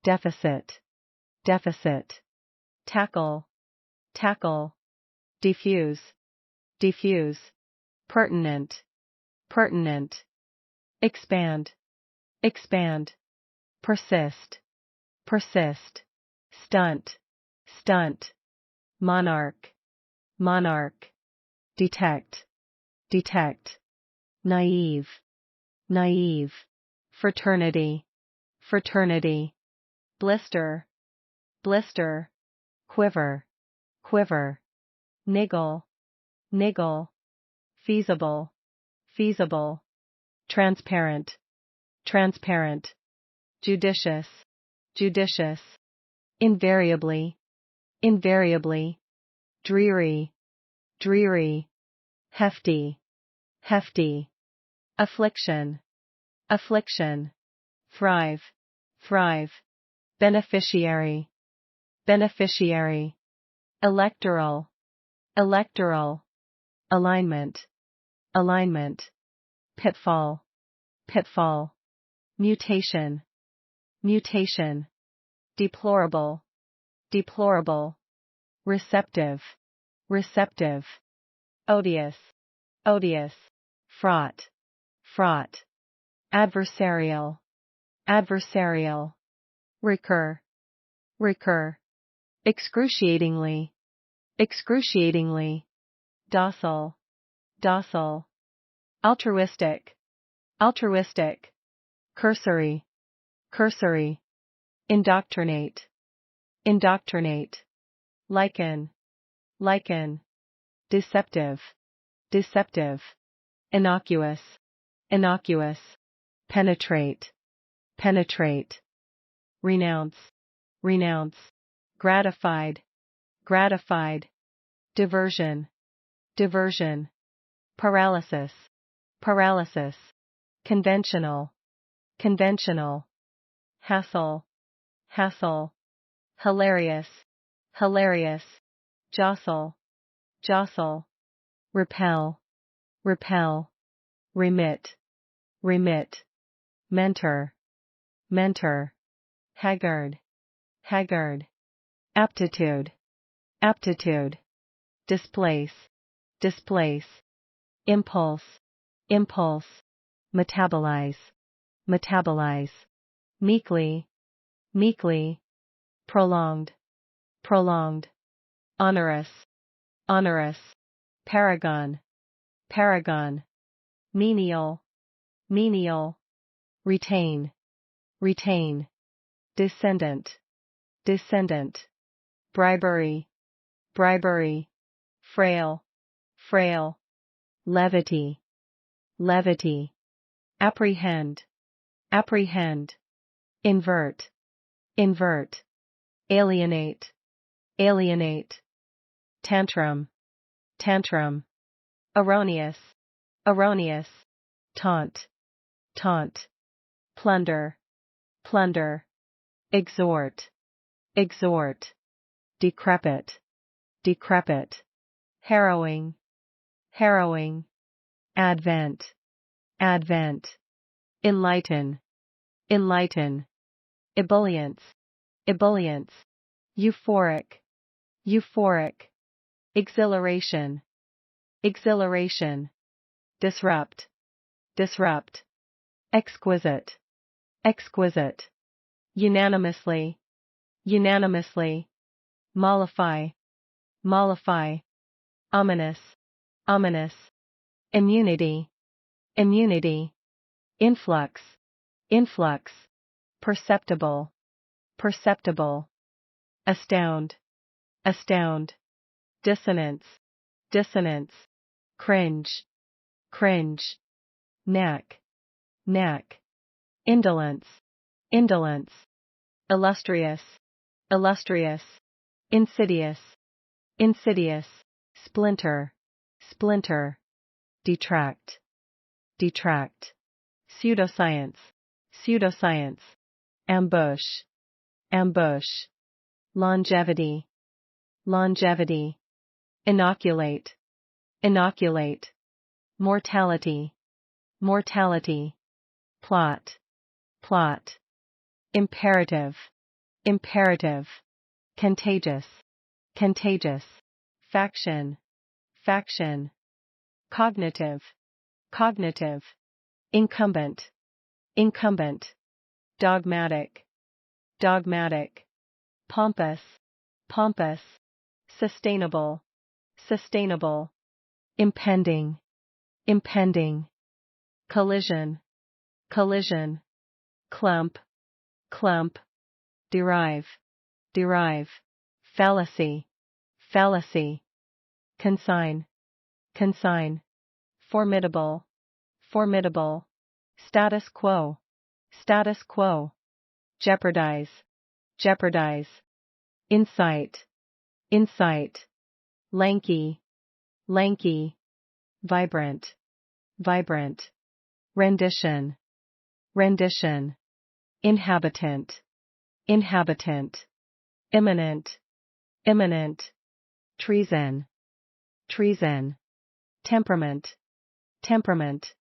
deficit, deficit. Tackle, tackle. Diffuse, diffuse. Pertinent, pertinent. Expand, expand. Persist, persist. Stunt, stunt. Monarch, monarch. Detect, detect. Naive, naive. Fraternity, fraternity. Blister, blister. Quiver, quiver. Niggle, niggle. Feasible, feasible. Transparent, transparent. Judicious, judicious. Invariably, invariably. Dreary, dreary. Hefty, hefty. Affliction, affliction. Thrive, thrive. Beneficiary, beneficiary. Electoral, electoral. Alignment, alignment. Pitfall, pitfall. Mutation, mutation. Deplorable, deplorable. Receptive, receptive. Odious, odious. Fraught, fraught. Adversarial, adversarial. Recur, recur. Excruciatingly, excruciatingly. Docile, docile. Altruistic, altruistic. Cursory, cursory. Indoctrinate, indoctrinate. Liken, liken. Deceptive, deceptive. Innocuous, innocuous. Penetrate, penetrate. Renounce, renounce. Gratified, gratified. Diversion, diversion. Paralysis, paralysis. Conventional, conventional. Hassle, hassle. Hilarious, hilarious. Jostle, jostle. Repel, repel. Remit, remit. Mentor, mentor. Haggard, haggard. Aptitude, aptitude. Displace, displace. Impulse, impulse. Metabolize, metabolize. Meekly, meekly. Prolonged, prolonged. Onerous, onerous. Paragon, paragon. Menial, menial. Retain, retain. Descendant, descendant. Bribery, bribery. Frail, frail. Levity, levity. Apprehend, apprehend. Invert, invert. Alienate, alienate. Tantrum, tantrum. Erroneous, erroneous. Taunt, taunt. Plunder, plunder. Exhort, exhort. Decrepit, decrepit. Harrowing, harrowing. Advent, advent. Enlighten, enlighten. Ebullience, ebullience. Euphoric, euphoric. Exhilaration, exhilaration. Disrupt, disrupt. Exquisite, exquisite. Unanimously, unanimously. Mollify, mollify. Ominous, ominous. Immunity, immunity. Influx, influx. Perceptible, perceptible. Astound, astound. Dissonance, dissonance. Cringe, cringe. Knack, knack. Indolence, indolence. Illustrious, illustrious. Insidious, insidious. Splinter, splinter. Detract, detract. Pseudoscience, pseudoscience. Ambush, ambush. Longevity, longevity. Inoculate, inoculate. Mortality, mortality. Plot, plot. Imperative, imperative, contagious, contagious, faction, faction, cognitive, cognitive, incumbent, incumbent, dogmatic, dogmatic, pompous, pompous, sustainable, sustainable, impending, impending, collision, collision, clump, clump, derive, derive, fallacy, fallacy, consign, consign, formidable, formidable, status quo, status quo, jeopardize, jeopardize, insight, insight, lanky, lanky, vibrant, vibrant, rendition, rendition, inhabitant, inhabitant, imminent, imminent, treason, treason, temperament, temperament,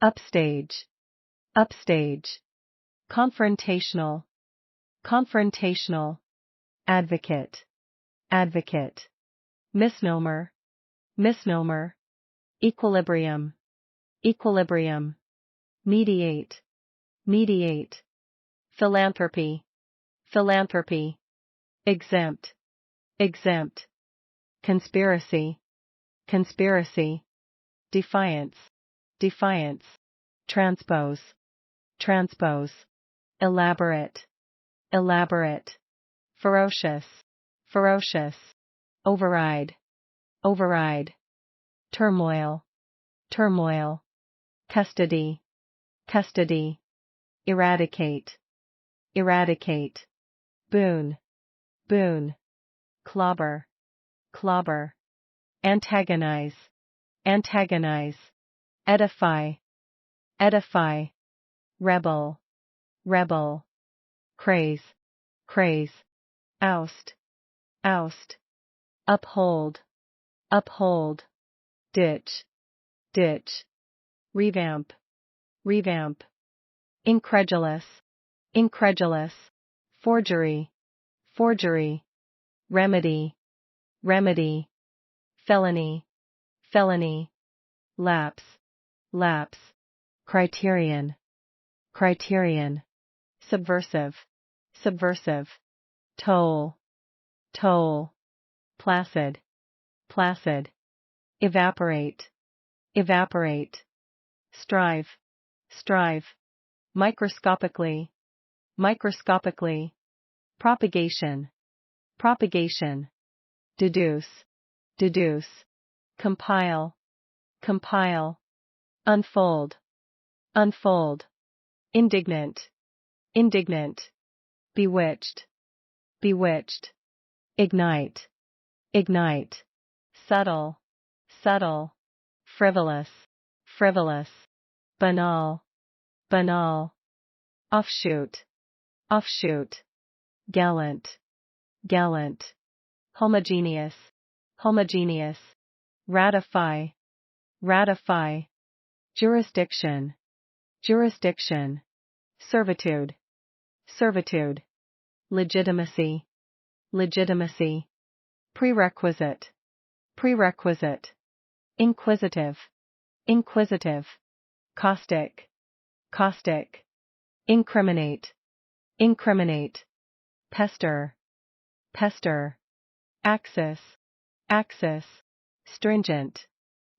upstage, upstage, confrontational, confrontational, advocate, advocate, misnomer, misnomer, equilibrium, equilibrium, mediate, mediate, philanthropy, philanthropy, exempt, exempt, conspiracy, conspiracy, defiance, defiance, transpose, transpose, elaborate, elaborate, ferocious, ferocious, override, override, turmoil, turmoil, custody, custody, eradicate, eradicate, boon, boon, clobber, clobber, antagonize, antagonize, edify, edify, rebel, rebel, craze, craze, oust, oust, uphold, uphold, ditch, ditch, revamp, revamp, incredulous, incredulous, forgery, forgery, remedy, remedy, felony, felony, lapse, lapse, criterion, criterion, subversive, subversive, toll, toll, placid, placid, evaporate, evaporate, strive, strive, microscopically, microscopically, propagation, propagation, deduce, deduce, compile, compile, unfold, unfold, indignant, indignant, bewitched, bewitched, ignite, ignite, subtle, subtle, frivolous, frivolous, banal, banal, offshoot, offshoot, gallant, gallant, homogeneous, homogeneous, ratify, ratify, jurisdiction, jurisdiction, servitude, servitude, legitimacy, legitimacy, prerequisite, prerequisite, inquisitive, inquisitive, caustic, caustic, incriminate, incriminate, pester, pester, axis, axis, stringent,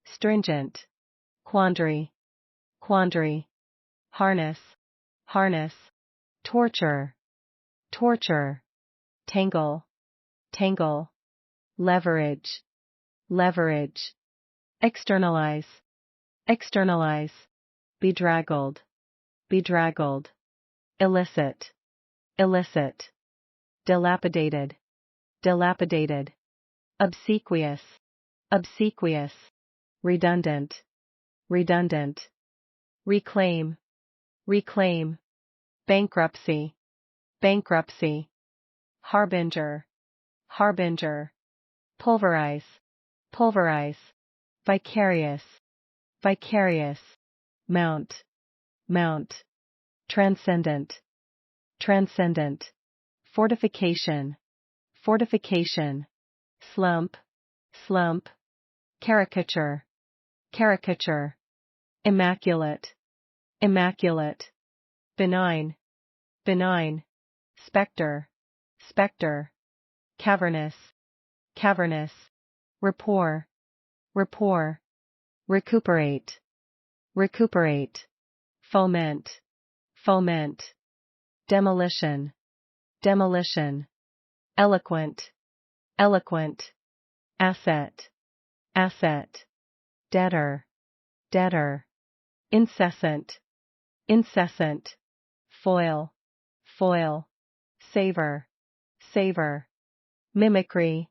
stringent, quandary, quandary, harness, harness, torture, torture, tangle, tangle, leverage, leverage, externalize, externalize, bedraggled, bedraggled, illicit, illicit, dilapidated, dilapidated, obsequious, obsequious, redundant, redundant, reclaim, reclaim, bankruptcy, bankruptcy, harbinger, harbinger, pulverize, pulverize, vicarious, vicarious, mount, mount, transcendent, transcendent, fortification, fortification, slump, slump, caricature, caricature, immaculate, immaculate, benign, benign, specter, specter, cavernous, cavernous, rapport, rapport, recuperate, recuperate, foment, foment, demolition, demolition, eloquent, eloquent, asset, asset, debtor, debtor, incessant, incessant, foil, foil, savor, savor, mimicry,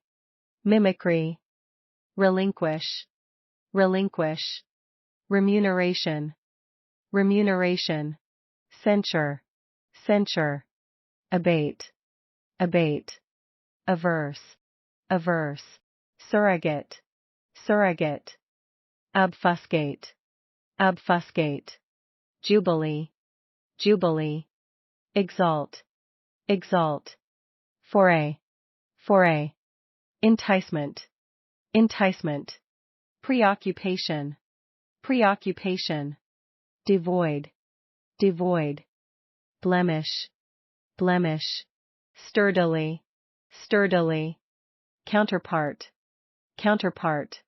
mimicry, relinquish, relinquish, remuneration, remuneration, censure, censure, abate, abate, averse, averse, surrogate, surrogate, obfuscate, obfuscate, jubilee, jubilee, exalt, exalt, foray, foray, enticement, enticement, preoccupation, preoccupation, devoid, devoid, blemish, blemish, sturdily, sturdily, counterpart, counterpart,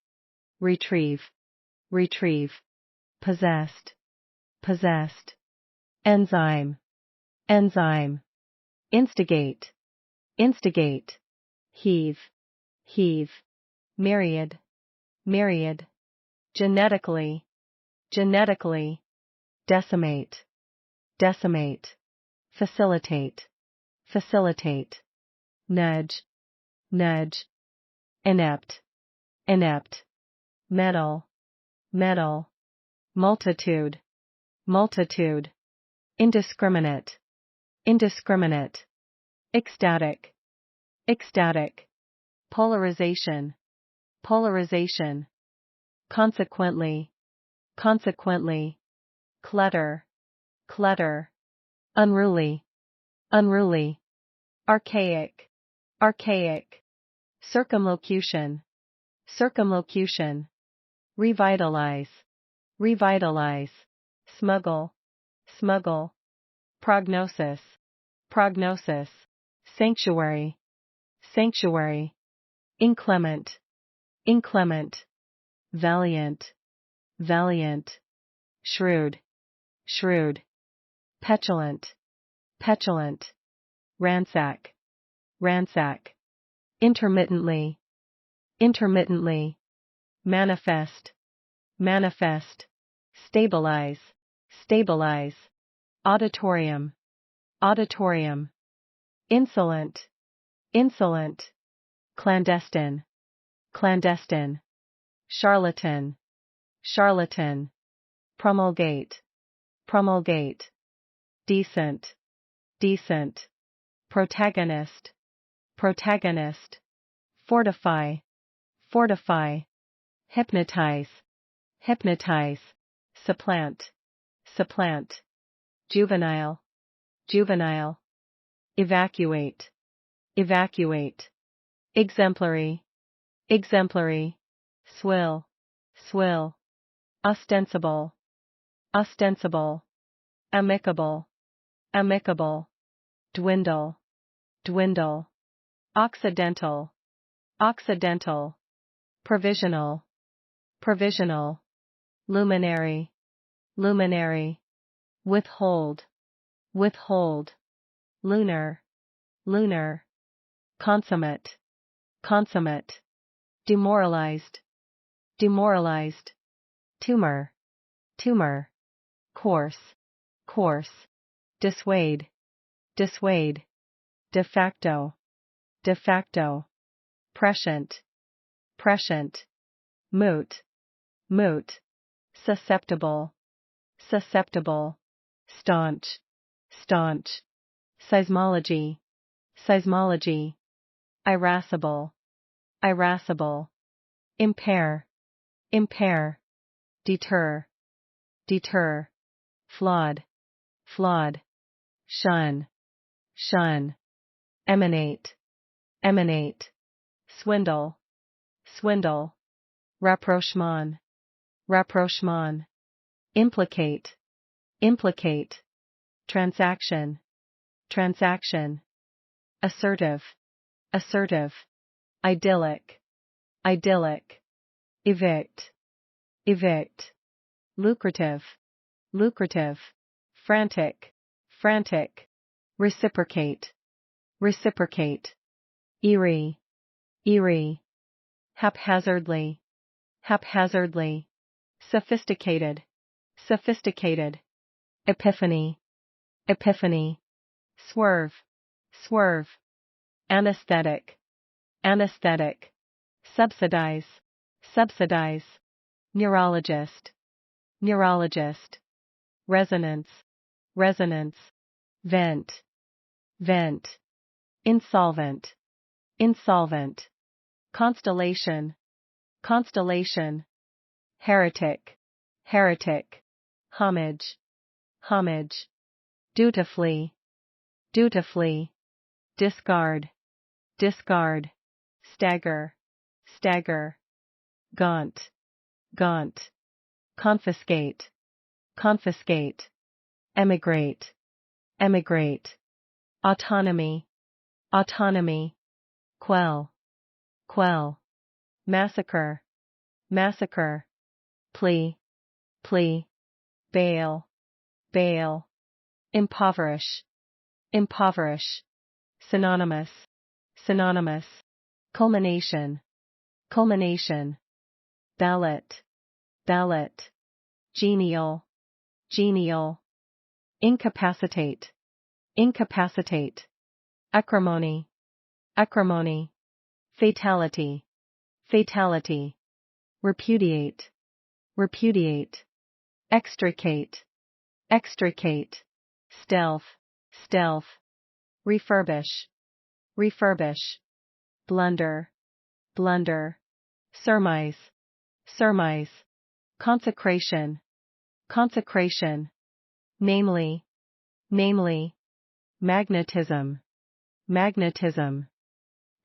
retrieve, retrieve, possessed, possessed, enzyme, enzyme, instigate, instigate, heave, heave, myriad, myriad, genetically, genetically, decimate, decimate, facilitate, facilitate, nudge, nudge, inept, inept, metal, metal, multitude, multitude, indiscriminate, indiscriminate, ecstatic, ecstatic, polarization, polarization, consequently, consequently, clutter, clutter, unruly, unruly, archaic, archaic, circumlocution, circumlocution, revitalize, revitalize, smuggle, smuggle, prognosis, prognosis, sanctuary, sanctuary, inclement, inclement, valiant, valiant, shrewd, shrewd, petulant, petulant, ransack, ransack, intermittently, intermittently, manifest, manifest, stabilize, stabilize, auditorium, auditorium, insolent, insolent, clandestine, clandestine, charlatan, charlatan, promulgate, promulgate, decent, decent, protagonist, protagonist, fortify, fortify, hypnotize, hypnotize, supplant, supplant, juvenile, juvenile, evacuate, evacuate, exemplary, exemplary, swill, swill, ostensible, ostensible, amicable, amicable, dwindle, dwindle, occidental, occidental, provisional, provisional, luminary, luminary, withhold, withhold, lunar, lunar, consummate, consummate, demoralized, demoralized, tumor, tumor, course, course, dissuade, dissuade, de facto, de facto, prescient, prescient, moot, moot, susceptible, susceptible, staunch, staunch, seismology, seismology, irascible, irascible, impair, impair, deter, deter, flawed, flawed, shun, shun, emanate, emanate, swindle, swindle, rapprochement, rapprochement, implicate, implicate, transaction, transaction, assertive, assertive, idyllic, idyllic, evict, evict, lucrative, lucrative, frantic, frantic, reciprocate, reciprocate, eerie, eerie, haphazardly, haphazardly, sophisticated, sophisticated, epiphany, epiphany, swerve, swerve, anesthetic, anesthetic, subsidize, subsidize, neurologist, neurologist, resonance, resonance, vent, vent, insolvent, insolvent, constellation, constellation, heretic, heretic, homage, homage, dutifully, dutifully, discard, discard, stagger, stagger, gaunt, gaunt, confiscate, confiscate, emigrate, emigrate, autonomy, autonomy, quell, quell, massacre, massacre, plea, plea, bail, bail, impoverish, impoverish, synonymous, synonymous, culmination, culmination, ballot, ballot, genial, genial, incapacitate, incapacitate, acrimony, acrimony, fatality, fatality, repudiate, repudiate, extricate, extricate, stealth, stealth, refurbish, refurbish, blunder, blunder, surmise, surmise, consecration, consecration, namely, namely, magnetism, magnetism,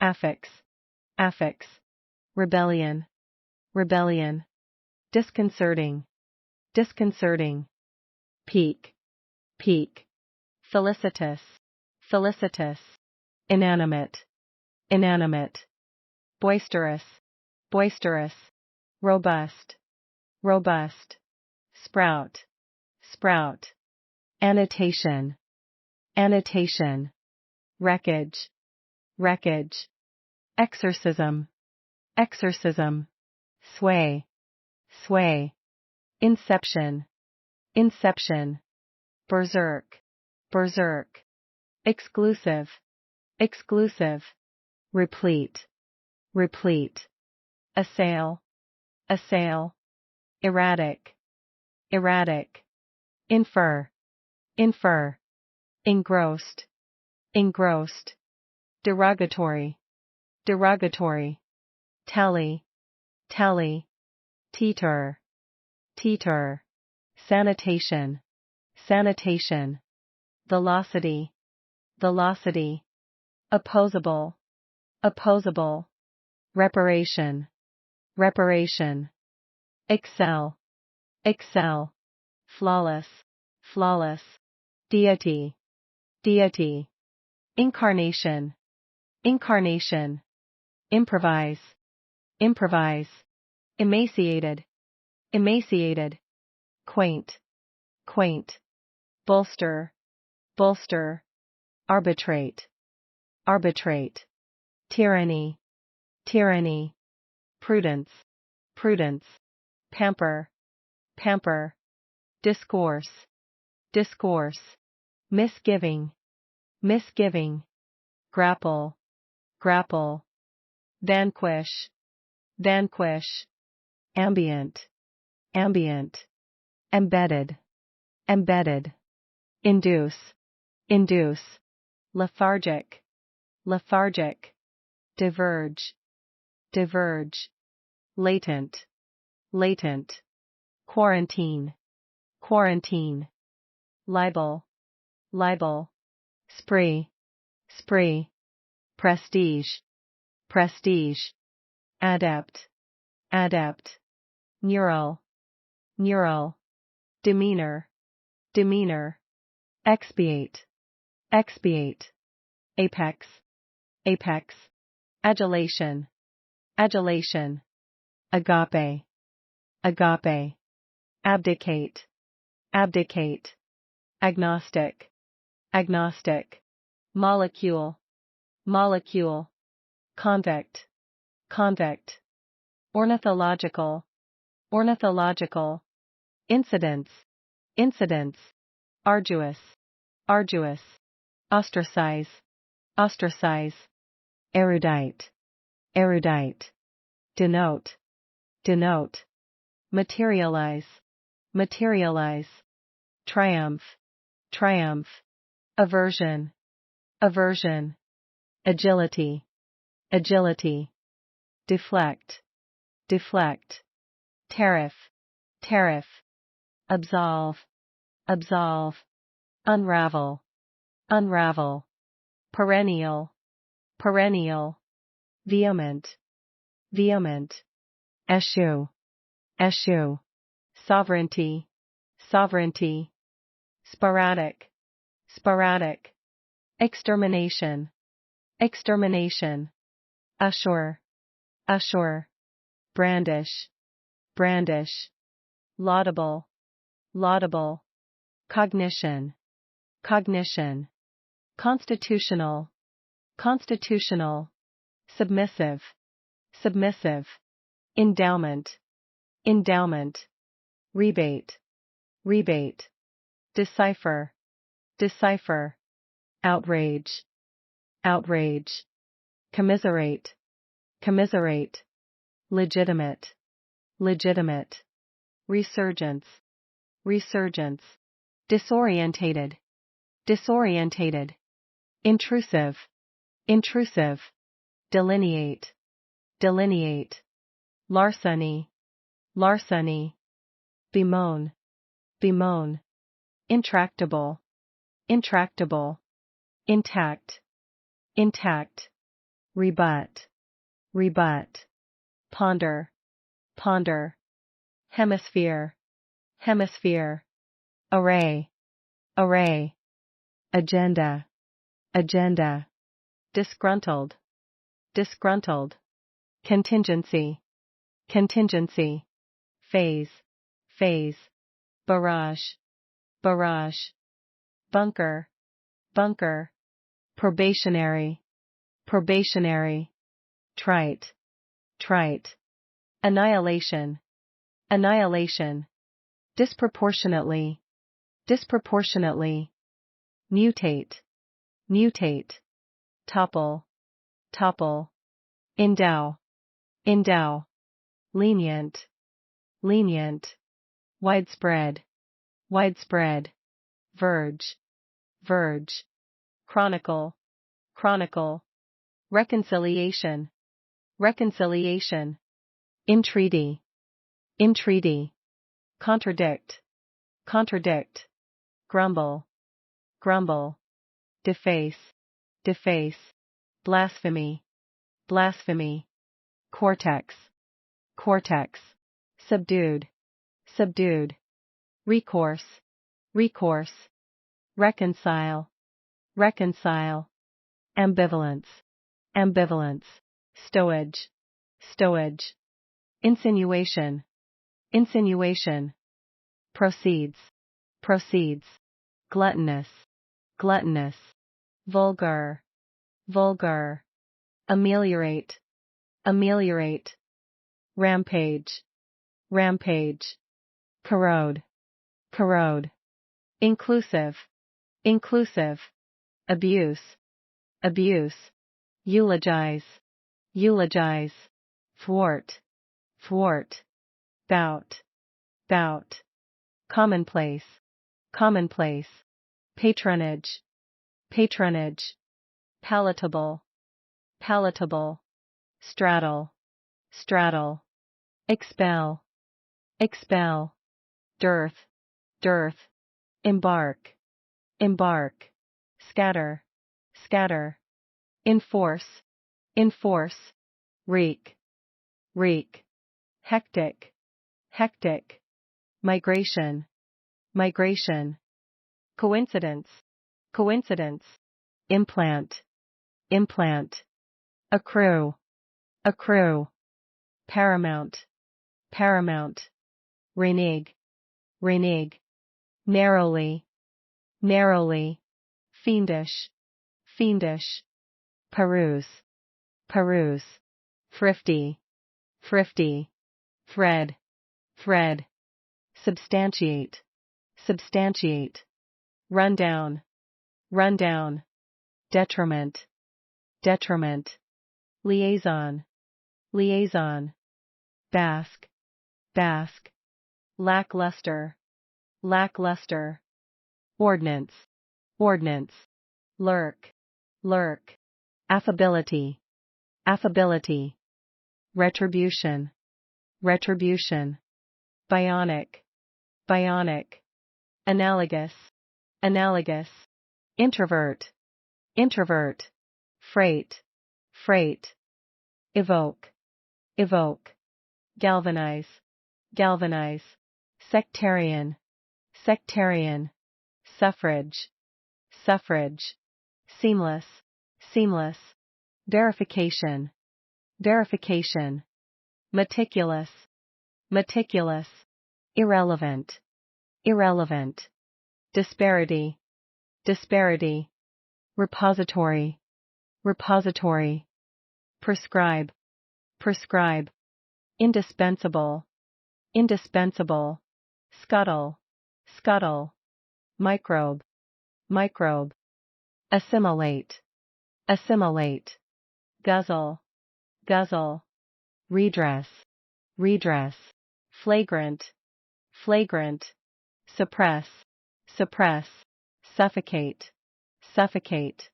affix, affix, rebellion, rebellion, disconcerting, disconcerting, peak, peak, felicitous, felicitous, inanimate, inanimate, boisterous, boisterous, robust, robust, sprout, sprout, annotation, annotation, wreckage, wreckage, exorcism, exorcism, sway, sway, inception, inception, berserk, berserk, exclusive, exclusive, replete, replete, assail, assail, erratic, erratic, infer, infer, engrossed, engrossed, derogatory, derogatory, tally, tally, teeter, teeter, sanitation, sanitation, velocity, velocity, opposable, opposable, reparation, reparation, excel, excel, flawless, flawless, deity, deity, incarnation, incarnation, improvise, improvise, emaciated, emaciated, quaint, quaint, bolster, bolster, arbitrate, arbitrate, tyranny, tyranny, prudence, prudence, pamper, pamper, discourse, discourse, misgiving, misgiving, grapple, grapple, vanquish, vanquish, ambient, ambient, embedded, embedded, induce, induce, lethargic, lethargic, diverge, diverge, latent, latent, quarantine, quarantine, libel, libel, spree, spree, prestige, prestige, adept, adept, neural, neural, demeanor, demeanor, expiate, expiate, apex, apex, adulation, adulation, agape, agape, abdicate, abdicate, agnostic, agnostic, molecule, molecule, convict, convict, ornithological, ornithological, incidents, incidents, arduous, arduous, ostracize, ostracize, erudite, erudite, denote, denote, materialize, materialize, triumph, triumph, aversion, aversion, agility, agility, deflect, deflect, tariff, tariff, absolve, absolve, unravel, unravel, perennial, perennial, vehement, vehement, eschew, eschew, sovereignty, sovereignty, sporadic, sporadic, extermination, extermination, assure, assure, brandish, brandish, laudable, laudable, cognition, cognition, constitutional, constitutional, submissive, submissive, endowment, endowment, rebate, rebate, decipher, decipher, outrage, outrage, commiserate, commiserate, legitimate, legitimate, resurgence, resurgence, disorientated, disorientated, intrusive, intrusive, delineate, delineate, larceny, larceny, bemoan, bemoan, intractable, intractable, intact, intact, rebut, rebut, ponder, ponder, hemisphere, hemisphere, array, array, agenda, agenda, disgruntled, disgruntled, contingency, contingency, phase, phase, barrage, barrage, bunker, bunker, probationary, probationary, trite, trite, annihilation, annihilation, disproportionately, disproportionately, mutate, mutate, topple, topple, endow, endow, lenient, lenient, widespread, widespread, verge, verge, chronicle, chronicle, reconciliation, reconciliation, entreaty, entreaty, contradict, contradict, grumble, grumble, deface, deface, blasphemy, blasphemy, cortex, cortex, subdued, subdued, recourse, recourse, reconcile, reconcile, ambivalence, ambivalence, stowage, stowage, insinuation, insinuation, proceeds, proceeds, gluttonous, gluttonous, vulgar, vulgar, ameliorate, ameliorate, rampage, rampage, corrode, corrode, inclusive, inclusive, abuse, abuse, eulogize, eulogize, thwart, thwart, bout, bout, commonplace, commonplace, patronage, patronage, palatable, palatable, straddle, straddle, expel, expel, dearth, dearth, embark, embark, scatter, scatter, enforce, enforce, wreak, wreak, hectic, hectic, migration, migration, coincidence, coincidence, implant, implant, accrue, accrue, paramount, paramount, renege, renege, narrowly, narrowly, fiendish, fiendish, peruse, peruse, thrifty, thrifty, thread, thread, substantiate, substantiate, rundown, rundown, detriment, detriment, liaison, liaison, bask, bask, lackluster, lackluster, ordnance, ordnance, lurk, lurk, affability, affability, retribution, retribution, bionic, bionic, analogous, analogous, introvert, introvert, freight, freight, evoke, evoke, galvanize, galvanize, sectarian, sectarian, suffrage, suffrage, seamless, seamless, verification, verification, meticulous, meticulous, irrelevant, irrelevant, disparity, disparity, repository, repository, prescribe, prescribe, indispensable, indispensable, scuttle, scuttle, microbe, microbe, assimilate, assimilate, guzzle, guzzle, redress, redress, flagrant, flagrant, suppress, suppress, suffocate, suffocate,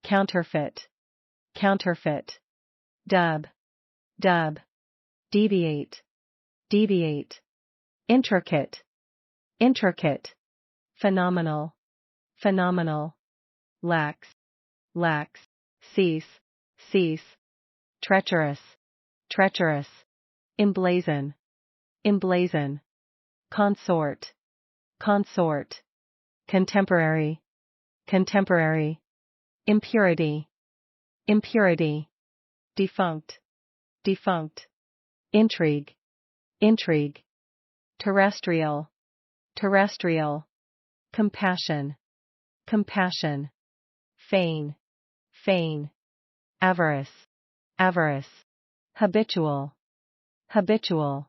counterfeit, counterfeit, dub, dub, deviate, deviate, intricate, intricate, phenomenal, phenomenal, lax, lax, cease, cease, treacherous, treacherous, emblazon, emblazon, consort, consort, contemporary, contemporary, impurity, impurity, defunct, defunct, intrigue, intrigue, terrestrial, terrestrial, compassion, compassion, feign, feign, avarice, avarice, habitual, habitual,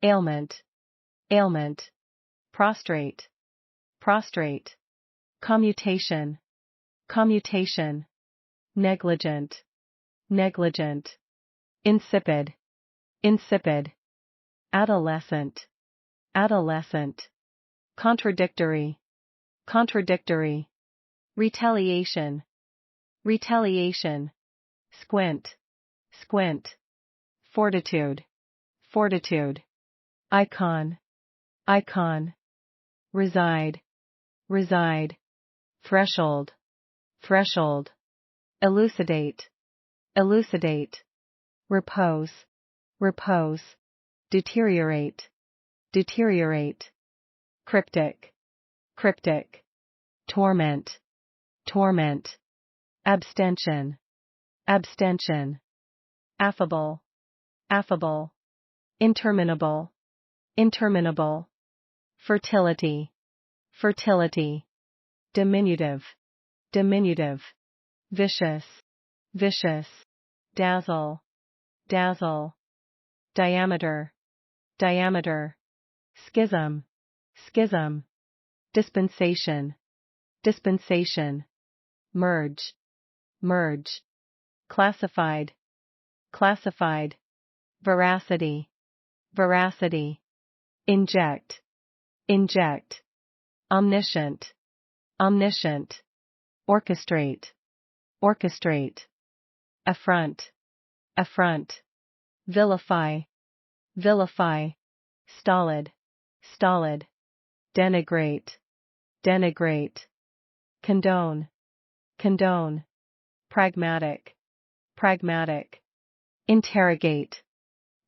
ailment, ailment, prostrate, prostrate, commutation, commutation, negligent, negligent, insipid, insipid, adolescent, adolescent, contradictory, contradictory, retaliation, retaliation, squint, squint, fortitude, fortitude, icon, icon, reside, reside, threshold, threshold, elucidate, elucidate, repose, repose, deteriorate, deteriorate, cryptic, cryptic, torment, torment, abstention, abstention, affable, affable, interminable, interminable, fertility, fertility, diminutive, diminutive, vicious, vicious, dazzle, dazzle, diameter, diameter, schism, schism, dispensation, dispensation, merge, merge, classified, classified, veracity, veracity, inject, inject, omniscient, omniscient, orchestrate, orchestrate, affront, affront, vilify, vilify, stolid, stolid, denigrate, denigrate, condone, condone, pragmatic, pragmatic. Interrogate,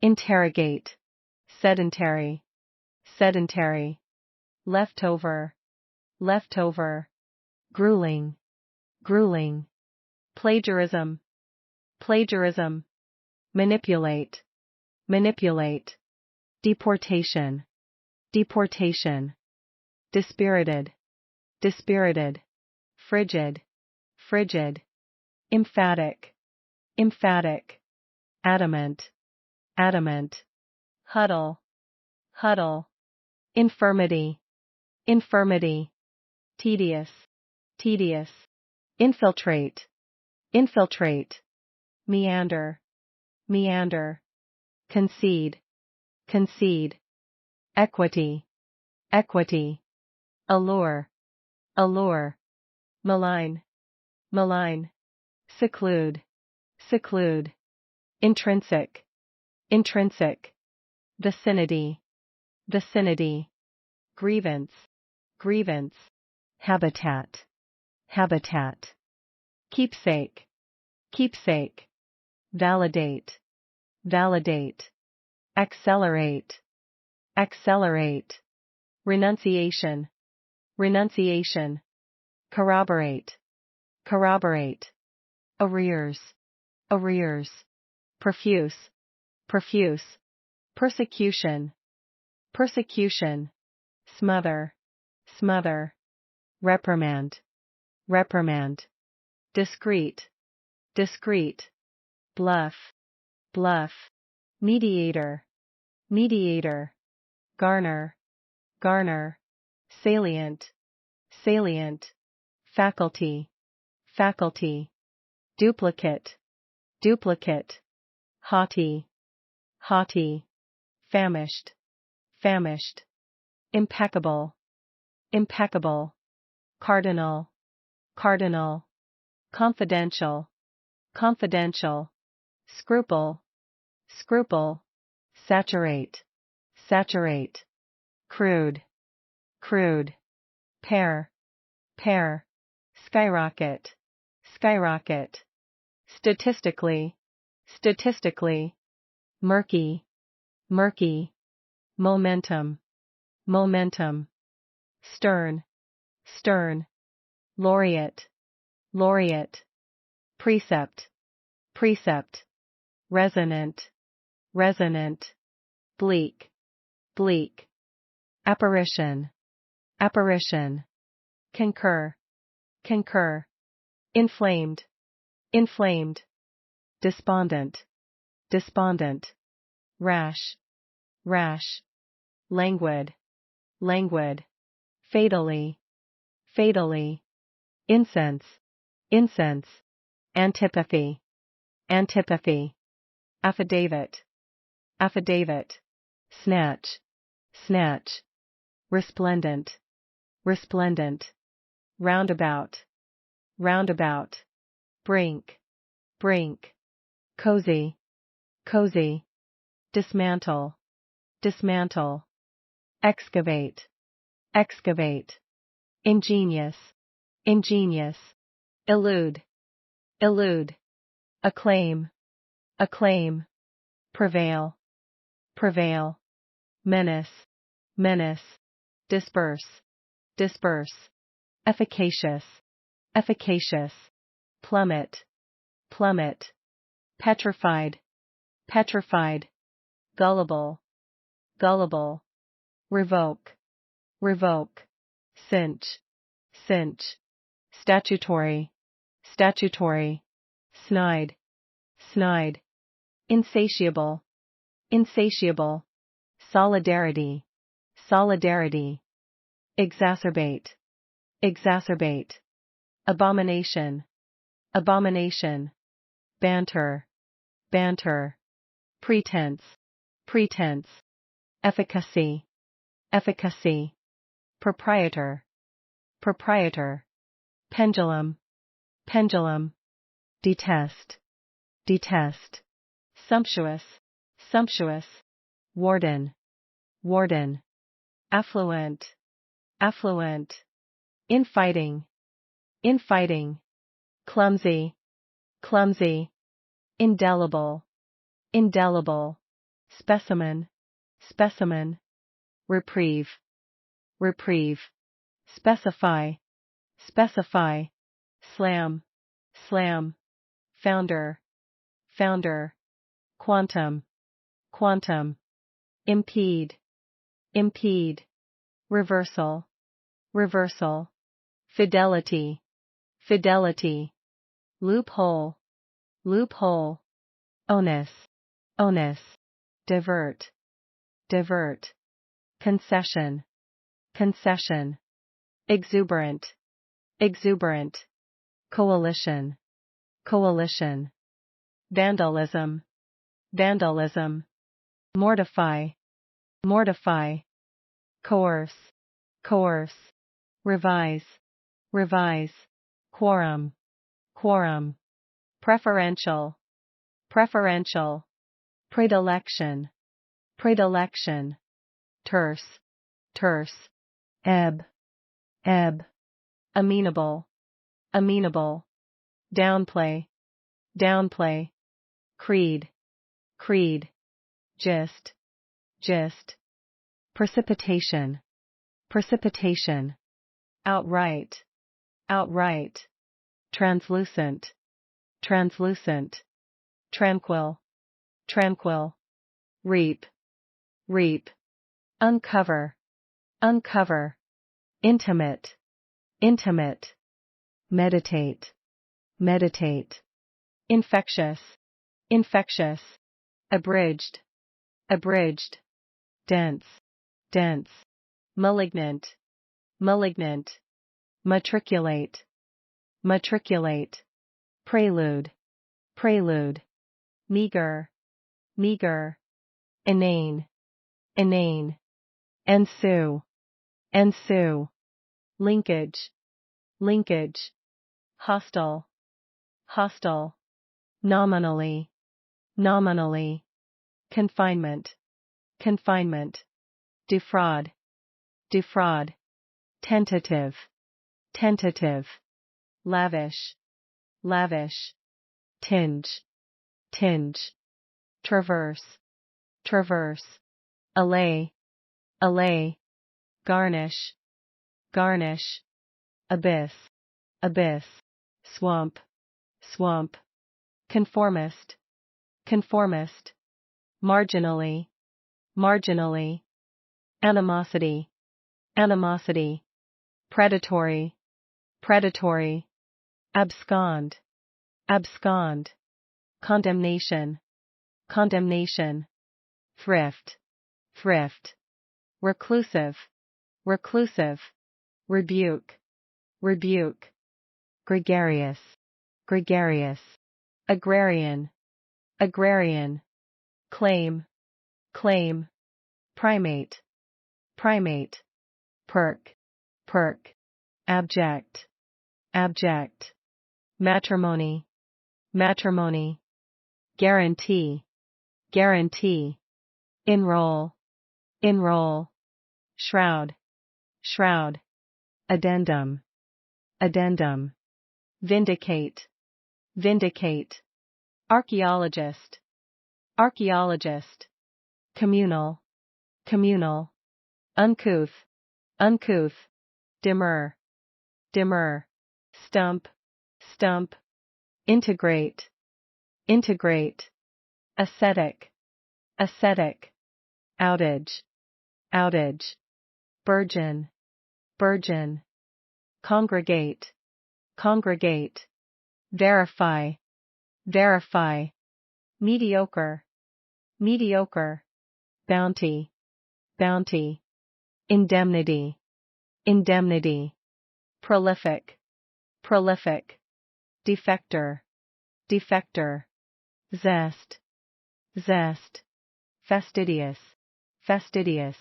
interrogate. Sedentary, sedentary. Leftover, leftover. Grueling, grueling. Plagiarism, plagiarism. Manipulate, manipulate. Deportation, deportation. Dispirited, dispirited. Frigid, frigid. Emphatic, emphatic. Adamant, adamant. Huddle, huddle. Infirmity, infirmity. Tedious, tedious. Infiltrate, infiltrate. Meander, meander. Concede, concede. Equity, equity. Allure, allure. Malign, malign. Seclude, seclude. Intrinsic, intrinsic. Vicinity, vicinity. Grievance, grievance. Habitat, habitat. Keepsake, keepsake. Validate, validate. Accelerate, accelerate. Renunciation, renunciation. Corroborate, corroborate. Arrears, arrears. Profuse, profuse. Persecution, persecution. Smother, smother. Reprimand, reprimand. Discreet, discreet. Bluff, bluff. Mediator, mediator. Garner, garner. Salient, salient. Faculty, faculty. Duplicate, duplicate. Haughty, haughty. Famished, famished. Impeccable, impeccable. Cardinal, cardinal. Confidential, confidential. Scruple, scruple. Saturate, saturate. Crude, crude. Pair, pair. Skyrocket, skyrocket. Statistically, statistically. Murky, murky. Momentum, momentum. Stern, stern. Laureate, laureate. Precept, precept. Resonant, resonant. Bleak, bleak. Apparition, apparition. Concur, concur. Inflamed, inflamed. Despondent, despondent. Rash, rash. Languid, languid. Fatally, fatally. Incense, incense. Antipathy, antipathy. Affidavit, affidavit. Snatch, snatch. Resplendent, resplendent. Roundabout, roundabout. Brink, brink. Cozy, cozy. Dismantle, dismantle. Excavate, excavate. Ingenious, ingenious. Elude, elude. Acclaim, acclaim. Prevail, prevail. Menace, menace. Disperse, disperse. Efficacious, efficacious. Plummet, plummet. Petrified, petrified. Gullible, gullible. Revoke, revoke. Cinch, cinch. Statutory, statutory. Snide, snide. Insatiable, insatiable. Solidarity, solidarity. Exacerbate, exacerbate. Abomination, abomination. Banter, banter. Pretense, pretense. Efficacy, efficacy. Proprietor, proprietor. Pendulum, pendulum. Detest, detest. Sumptuous, sumptuous. Warden, warden. Affluent, affluent. Infighting, infighting. Clumsy, clumsy, indelible, indelible, specimen, specimen, reprieve, reprieve, specify, specify, slam, slam, founder, founder, quantum, quantum, impede, impede, reversal, reversal, fidelity, fidelity, loophole, loophole, onus, onus, divert, divert, concession, concession, exuberant, exuberant, coalition, coalition, vandalism, vandalism, mortify, mortify, coerce, coerce, revise, revise, quorum, quorum, preferential, preferential, predilection, predilection, terse, terse, ebb, ebb, amenable, amenable, downplay, downplay, creed, creed, gist, gist, precipitation, precipitation, outright, outright, translucent, translucent, tranquil, tranquil, reap, reap, uncover, uncover, intimate, intimate, meditate, meditate, infectious, infectious, abridged, abridged, dense, dense, malignant, malignant, matriculate, matriculate, prelude, prelude, meager, meager, inane, inane, ensue, ensue, linkage, linkage, hostile, hostile, nominally, nominally, confinement, confinement, defraud, defraud, tentative, tentative, lavish, lavish, tinge, tinge, traverse, traverse, allay, allay, garnish, garnish, abyss, abyss, swamp, swamp, conformist, conformist, marginally, marginally, animosity, animosity, predatory, predatory, abscond, abscond, condemnation, condemnation, thrift, thrift, reclusive, reclusive, rebuke, rebuke, gregarious, gregarious, agrarian, agrarian, claim, claim, primate, primate, perk, perk, abject, abject, matrimony, matrimony, guarantee, guarantee, enroll, enroll, shroud, shroud, addendum, addendum, vindicate, vindicate, archaeologist, archaeologist, communal, communal, uncouth, uncouth, demur, demur, stump, stump, integrate, integrate, ascetic, ascetic, outage, outage, burgeon, burgeon, congregate, congregate, verify, verify, mediocre, mediocre, bounty, bounty, indemnity, indemnity, prolific, prolific, defector, defector, zest, zest, fastidious, fastidious,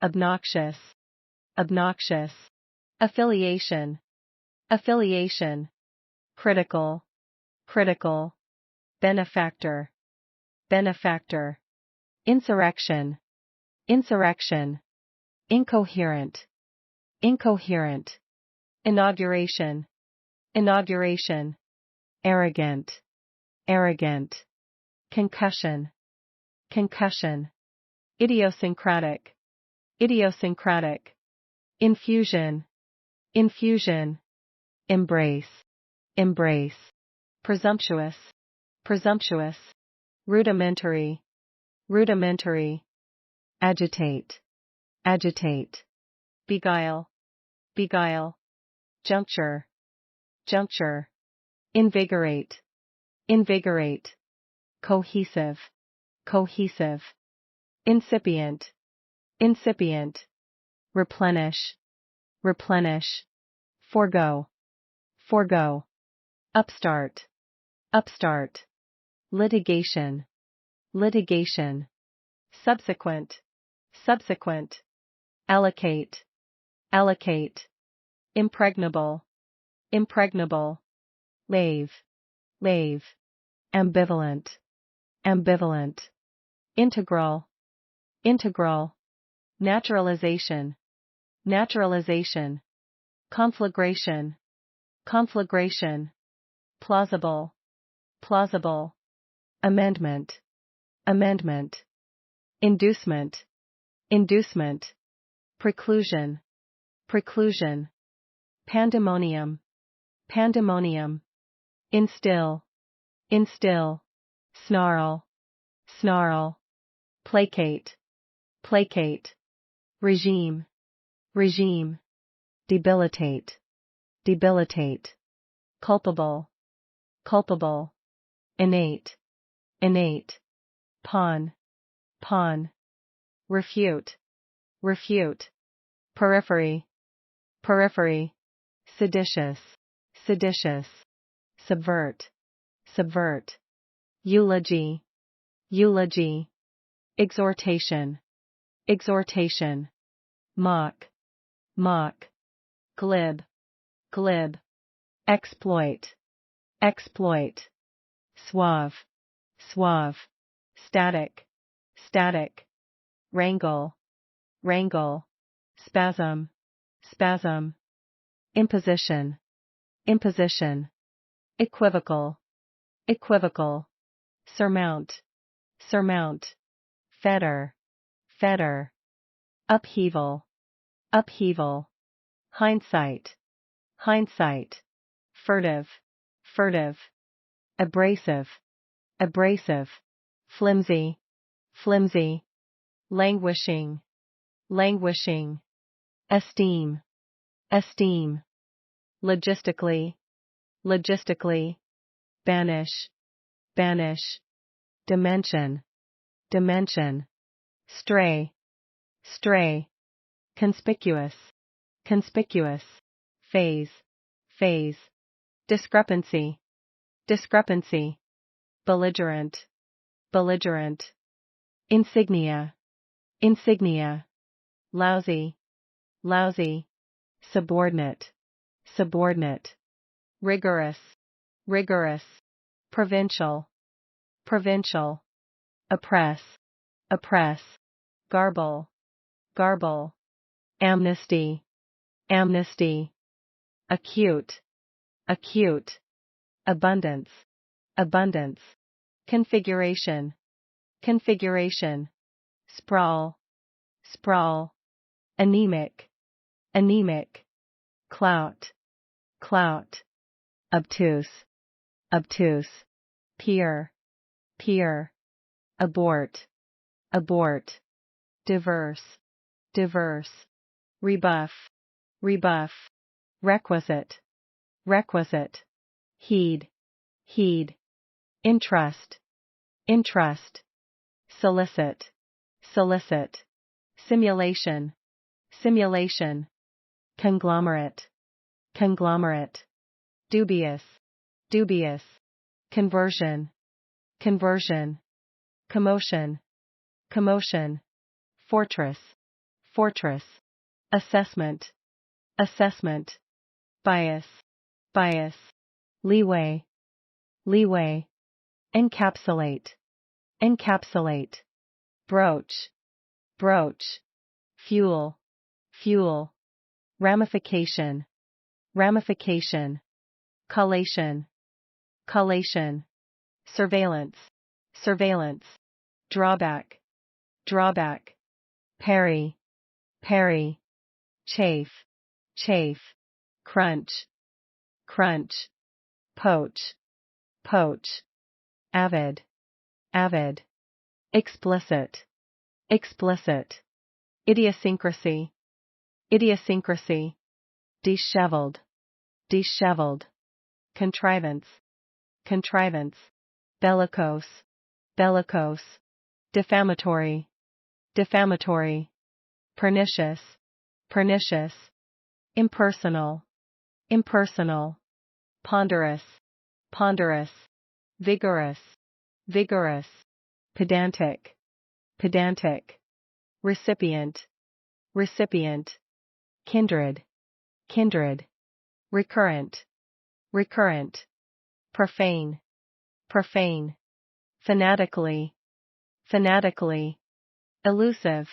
obnoxious, obnoxious, affiliation, affiliation, critical, critical, benefactor, benefactor, insurrection, insurrection, incoherent, incoherent, inauguration, inauguration, arrogant, arrogant, concussion, concussion, idiosyncratic, idiosyncratic, infusion, infusion, embrace, embrace, presumptuous, presumptuous, rudimentary, rudimentary, agitate, agitate, beguile, beguile, juncture, juncture, invigorate, invigorate, cohesive, cohesive, incipient, incipient, replenish, replenish, forego, forego, upstart, upstart, litigation, litigation, subsequent, subsequent, allocate, allocate, impregnable, impregnable, lave, lave, ambivalent, ambivalent, integral, integral, naturalization, naturalization, conflagration, conflagration, plausible, plausible, amendment, amendment, inducement, inducement, preclusion, preclusion, pandemonium, pandemonium, instill, instill, snarl, snarl, placate, placate, regime, regime, debilitate, debilitate, culpable, culpable, innate, innate, pawn, pawn, refute, refute, periphery, periphery, seditious, seditious, subvert, subvert, eulogy, eulogy, exhortation, exhortation, mock, mock, glib, glib, exploit, exploit, suave, suave, static, static, wrangle, wrangle, spasm, spasm, imposition, imposition, equivocal, equivocal, surmount, surmount, fetter, fetter, upheaval, upheaval, hindsight, hindsight, furtive, furtive, abrasive, abrasive, flimsy, flimsy, languishing, languishing, esteem, esteem, logistically, logistically, banish, banish, dimension, dimension, stray, stray, conspicuous, conspicuous, phase, phase, discrepancy, discrepancy, belligerent, belligerent, insignia, insignia, lousy, lousy, subordinate, subordinate, rigorous, rigorous, provincial, provincial, oppress, oppress, garble, garble, amnesty, amnesty, acute, acute, abundance, abundance, configuration, configuration, sprawl, sprawl, anemic, anemic, clout, clout, obtuse, obtuse, peer, peer, abort, abort, diverse, diverse, rebuff, rebuff, requisite, requisite, heed, heed, intrust, intrust, solicit, solicit, simulation, simulation, conglomerate, conglomerate, dubious, dubious, conversion, conversion, commotion, commotion, fortress, fortress, assessment, assessment, bias, bias, leeway, leeway, encapsulate, encapsulate, broach, broach, fuel, fuel, ramification, ramification, collation, collation, surveillance, surveillance, drawback, drawback, parry, parry, chafe, chafe, crunch, crunch, poach, poach, avid, avid, explicit, explicit, idiosyncrasy, idiosyncrasy, disheveled, disheveled, contrivance, contrivance, bellicose, bellicose, defamatory, defamatory, pernicious, pernicious, impersonal, impersonal, ponderous, ponderous, vigorous, vigorous, pedantic, pedantic, recipient, recipient, kindred, kindred, recurrent, recurrent, profane, profane, fanatically, fanatically, elusive,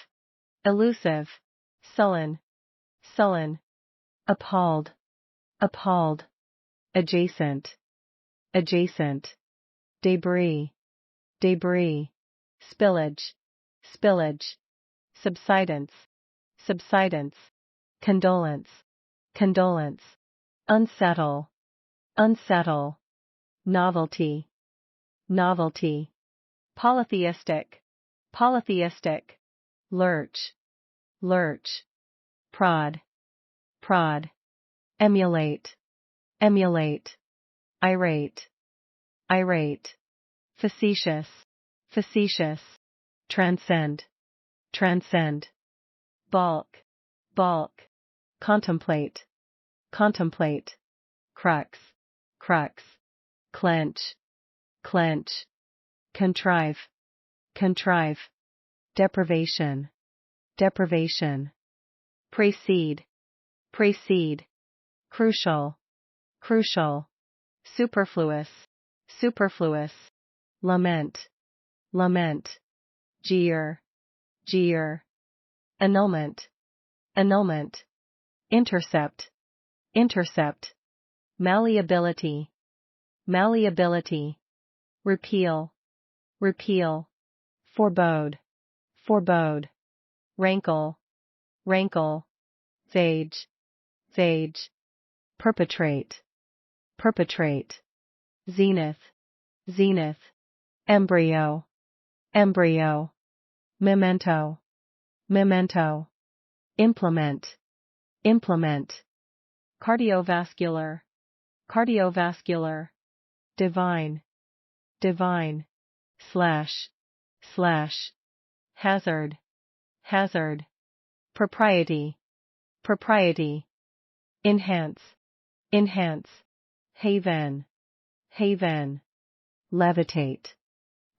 elusive, sullen, sullen, appalled, appalled, adjacent, adjacent, debris, debris, spillage, spillage, subsidence, subsidence, condolence, condolence, unsettle, unsettle, novelty, novelty, polytheistic, polytheistic, lurch, lurch, prod, prod, emulate, emulate, irate, irate, facetious, facetious, transcend, transcend, bulk, bulk, contemplate, contemplate, crux, crux, clench, clench, contrive, contrive, deprivation, deprivation, precede, precede, crucial, crucial, superfluous, superfluous, lament, lament, jeer, jeer, annulment, annulment, intercept, intercept, malleability, malleability, repeal, repeal, forebode, forebode, rankle, rankle, phage, phage, perpetrate, perpetrate, zenith, zenith, embryo, embryo, memento, memento, implement, implement, cardiovascular, cardiovascular, divine, divine, slash, slash, hazard, hazard, propriety, propriety, enhance, enhance, haven, haven, levitate,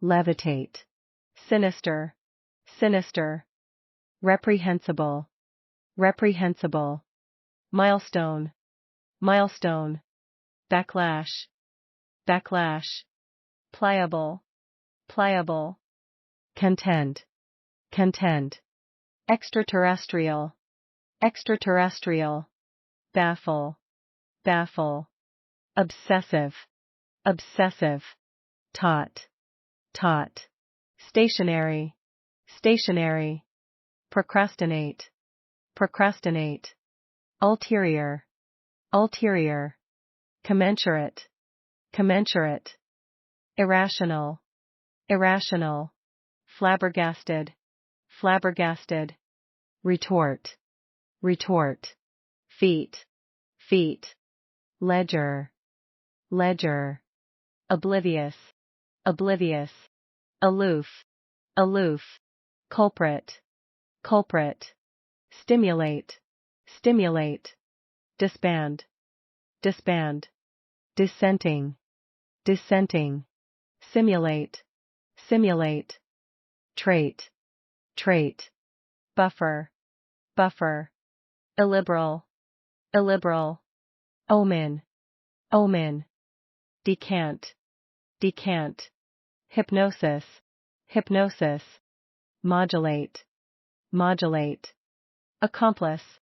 levitate, sinister, sinister, reprehensible, reprehensible, milestone, milestone, backlash, backlash, pliable, pliable, content, content, extraterrestrial, extraterrestrial, baffle, baffle, obsessive, obsessive, taut, taut, stationary, stationary, procrastinate, procrastinate, ulterior, ulterior, commensurate, commensurate, irrational, irrational, flabbergasted, flabbergasted, retort, retort, feet, feet, ledger, ledger, oblivious, oblivious, aloof, aloof, culprit, culprit, stimulate, stimulate, disband, disband, dissenting, dissenting, simulate, simulate, trait, trait, buffer, buffer, illiberal, illiberal, omen, omen, decant, decant, hypnosis, hypnosis, modulate, modulate, accomplice,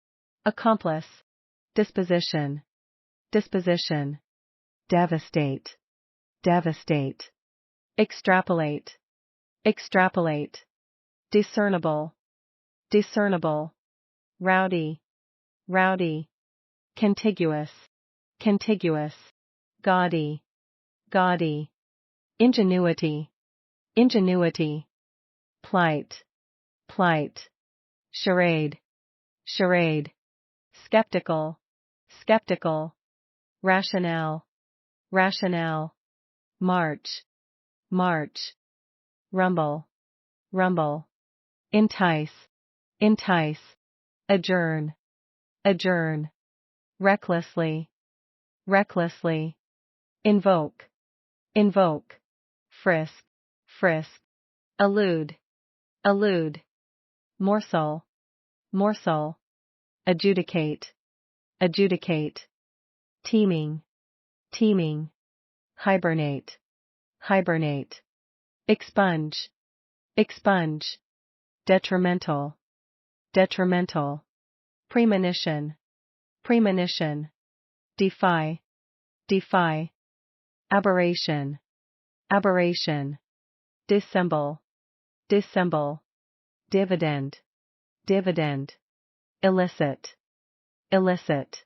accomplice, disposition, disposition, devastate, devastate, extrapolate, extrapolate, discernible, discernible, rowdy, rowdy, contiguous, contiguous, gaudy, gaudy, ingenuity, ingenuity, plight, plight, charade, charade, skeptical, skeptical, rationale, rationale, march, march, rumble, rumble, entice, entice, adjourn, adjourn, recklessly, recklessly, invoke, invoke, frisk, frisk, allude, allude, morsel, morsel, adjudicate, adjudicate, teeming, teeming, hibernate, hibernate, expunge, expunge, detrimental, detrimental, premonition, premonition, defy, defy, aberration, aberration, dissemble, dissemble, dividend, dividend, illicit, illicit,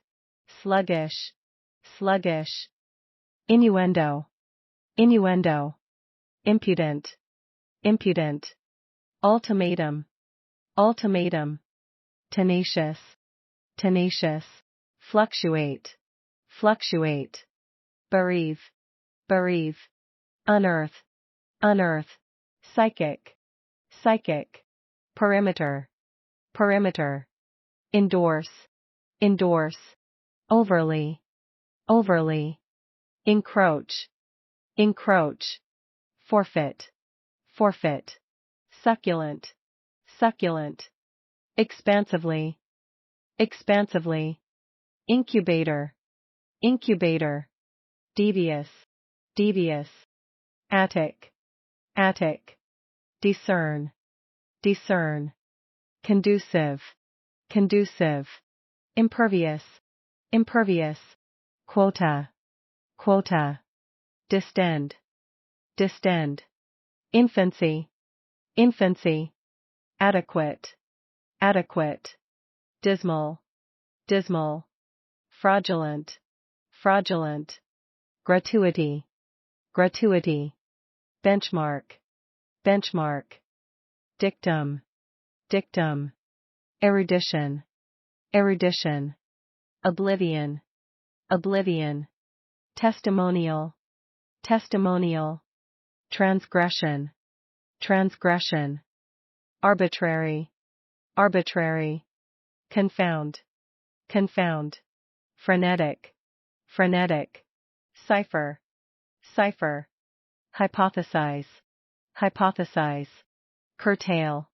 sluggish, sluggish, innuendo, innuendo, impudent, impudent, ultimatum, ultimatum, tenacious, tenacious, fluctuate, fluctuate, bereave, bereave, unearth, unearth, psychic, psychic, perimeter, perimeter, endorse, endorse, overly, overly, encroach, encroach, forfeit, forfeit, succulent, succulent, expansively, expansively, incubator, incubator, devious, devious, attic, attic, discern, discern, conducive, conducive, impervious, impervious, quota, quota, distend, distend, infancy, infancy, adequate, adequate, dismal, dismal, fraudulent, fraudulent, gratuity, gratuity, benchmark, benchmark, dictum, dictum, erudition, erudition, oblivion, oblivion, testimonial, testimonial, transgression, transgression, arbitrary, arbitrary, confound, confound, frenetic, frenetic, cipher, cipher, hypothesize, hypothesize, curtail,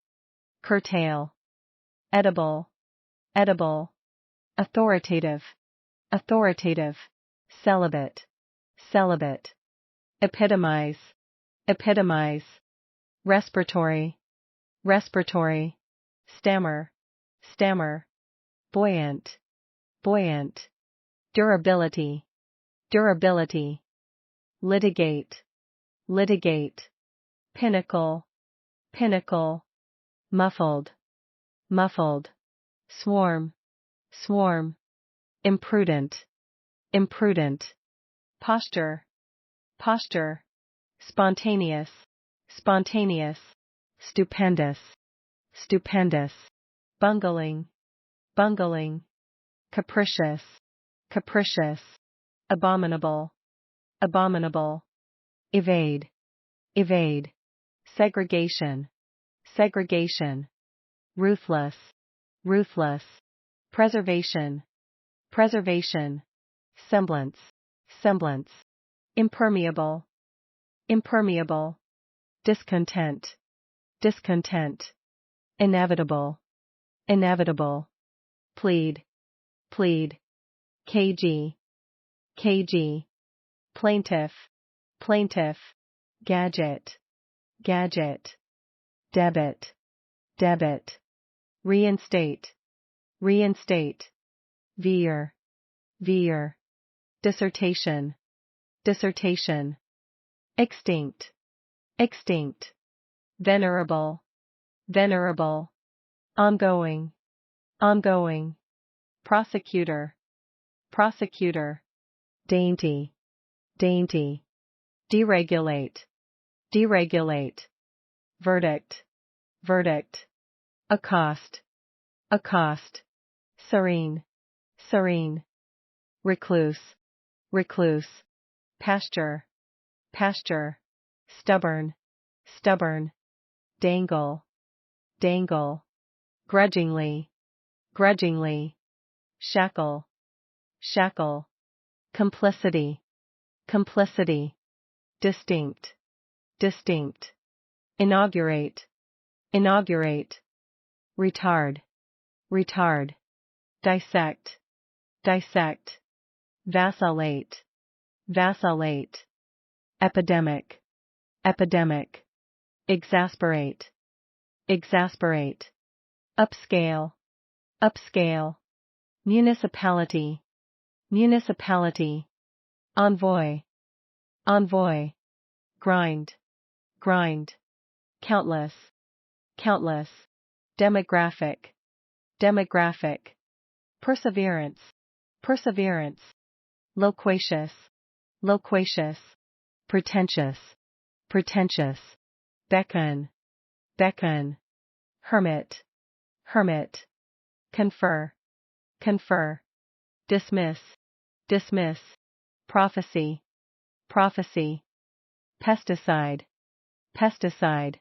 curtail, edible, edible, authoritative, authoritative, celibate, celibate, epitomize, epitomize, respiratory, respiratory, stammer, stammer, buoyant, buoyant, durability, durability, litigate, litigate, pinnacle, pinnacle, muffled, muffled, swarm, swarm, imprudent, imprudent, posture, posture, spontaneous, spontaneous, stupendous, stupendous, bungling, bungling, capricious, capricious, abominable, abominable, evade, evade, segregation, segregation, ruthless, ruthless, preservation, preservation, semblance, semblance, impermeable, impermeable, discontent, discontent, inevitable, inevitable, plead, plead, cagey, cagey, plaintiff, plaintiff, gadget, gadget, debit, debit, reinstate, reinstate, veer, veer, dissertation, dissertation, extinct, extinct, venerable, venerable, ongoing, ongoing, prosecutor, prosecutor, dainty, dainty, deregulate, deregulate, verdict, verdict, accost, accost, serene, serene, recluse, recluse, pasture, pasture, stubborn, stubborn, dangle, dangle, grudgingly, grudgingly, shackle, shackle, complicity, complicity, distinct, distinct, inaugurate, inaugurate, retard, retard, dissect, dissect, vacillate, vacillate, epidemic, epidemic, exasperate, exasperate, upscale, upscale, municipality, municipality, envoy, envoy, grind, grind, countless, countless, demographic, demographic, perseverance, perseverance, loquacious, loquacious, pretentious, pretentious, beckon, beckon, hermit, hermit, confer, confer, dismiss, dismiss, prophecy, prophecy, pesticide, pesticide,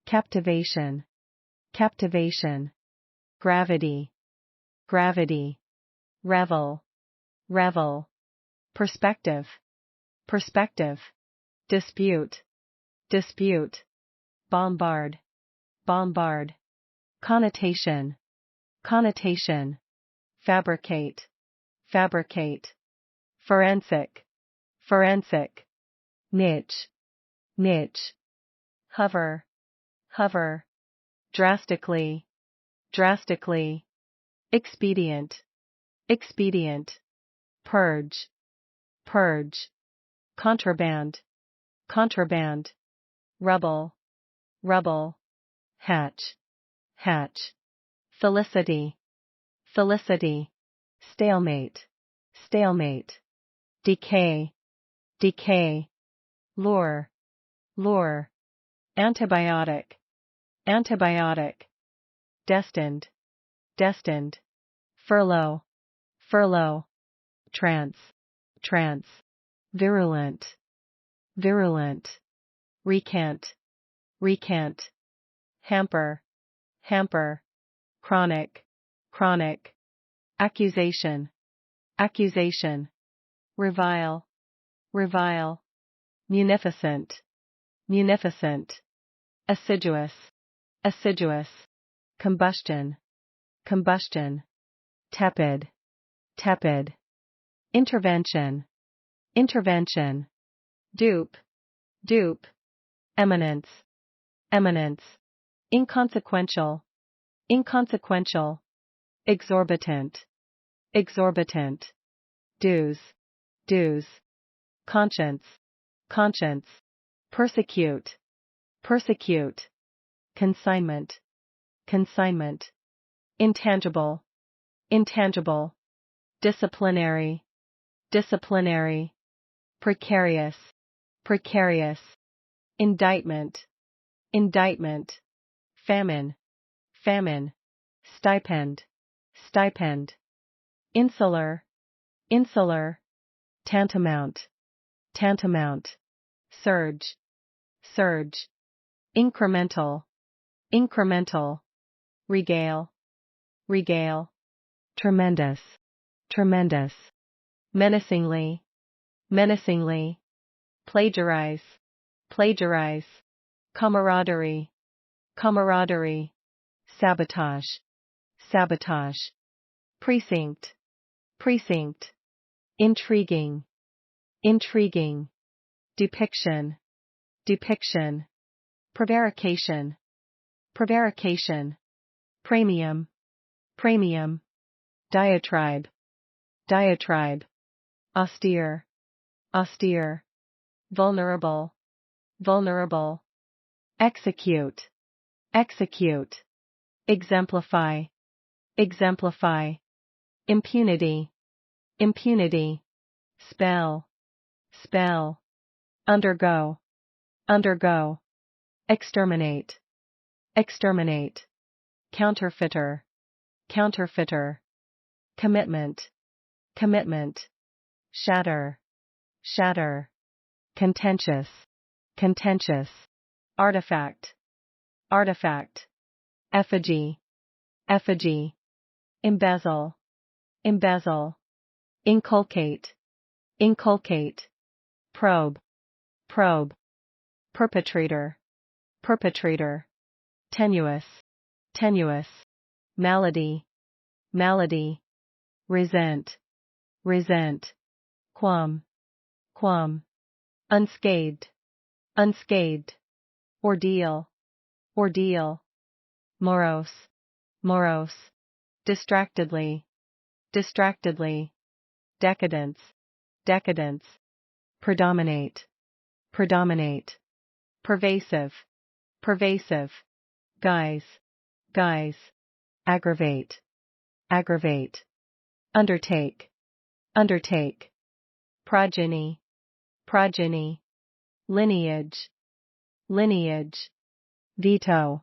captivation, captivation, gravity, gravity, revel, revel, perspective, perspective, dispute, dispute, bombard, bombard, connotation, connotation, fabricate, fabricate, forensic, forensic, niche, niche, hover, hover, drastically, drastically, expedient, expedient, purge, purge, contraband, contraband, rubble, rubble, hatch, hatch, felicity, felicity, stalemate, stalemate, decay, decay, lure, lure, antibiotic, antibiotic, destined, destined, furlough, furlough, trance, trance, virulent, virulent, recant, recant, hamper, hamper, chronic, chronic, accusation, accusation, revile, revile, munificent, munificent, assiduous, assiduous, combustion, combustion, tepid, tepid, intervention, intervention, dupe, dupe, eminence, eminence, inconsequential, inconsequential, exorbitant, exorbitant, dues, dues, conscience, conscience, persecute, persecute, consignment, consignment, intangible, intangible, disciplinary, disciplinary, precarious, precarious, indictment, indictment, famine, famine, stipend, stipend, insular, insular, tantamount, tantamount, surge, surge, incremental, incremental, regale, regale, tremendous, tremendous, menacingly, menacingly, plagiarize, plagiarize, camaraderie, camaraderie, sabotage, sabotage, precinct, precinct, intriguing, intriguing, depiction, depiction, prevarication, prevarication, premium, premium, diatribe, diatribe, austere, austere, vulnerable, vulnerable, execute, execute, exemplify, exemplify, impunity, impunity, spell, spell, undergo, undergo, exterminate, exterminate, counterfeiter, counterfeiter, commitment, commitment, shatter, shatter, contentious, contentious, artifact, artifact, effigy, effigy, embezzle, embezzle, inculcate, inculcate, probe, probe, perpetrator, perpetrator, tenuous, tenuous, malady, malady, resent, resent, qualm, qualm, unscathed, unscathed, ordeal, ordeal, morose, morose, distractedly, distractedly, decadence, decadence, predominate, predominate, pervasive, pervasive, guise, guise, aggravate, aggravate, undertake, undertake, progeny, progeny, lineage, lineage, veto,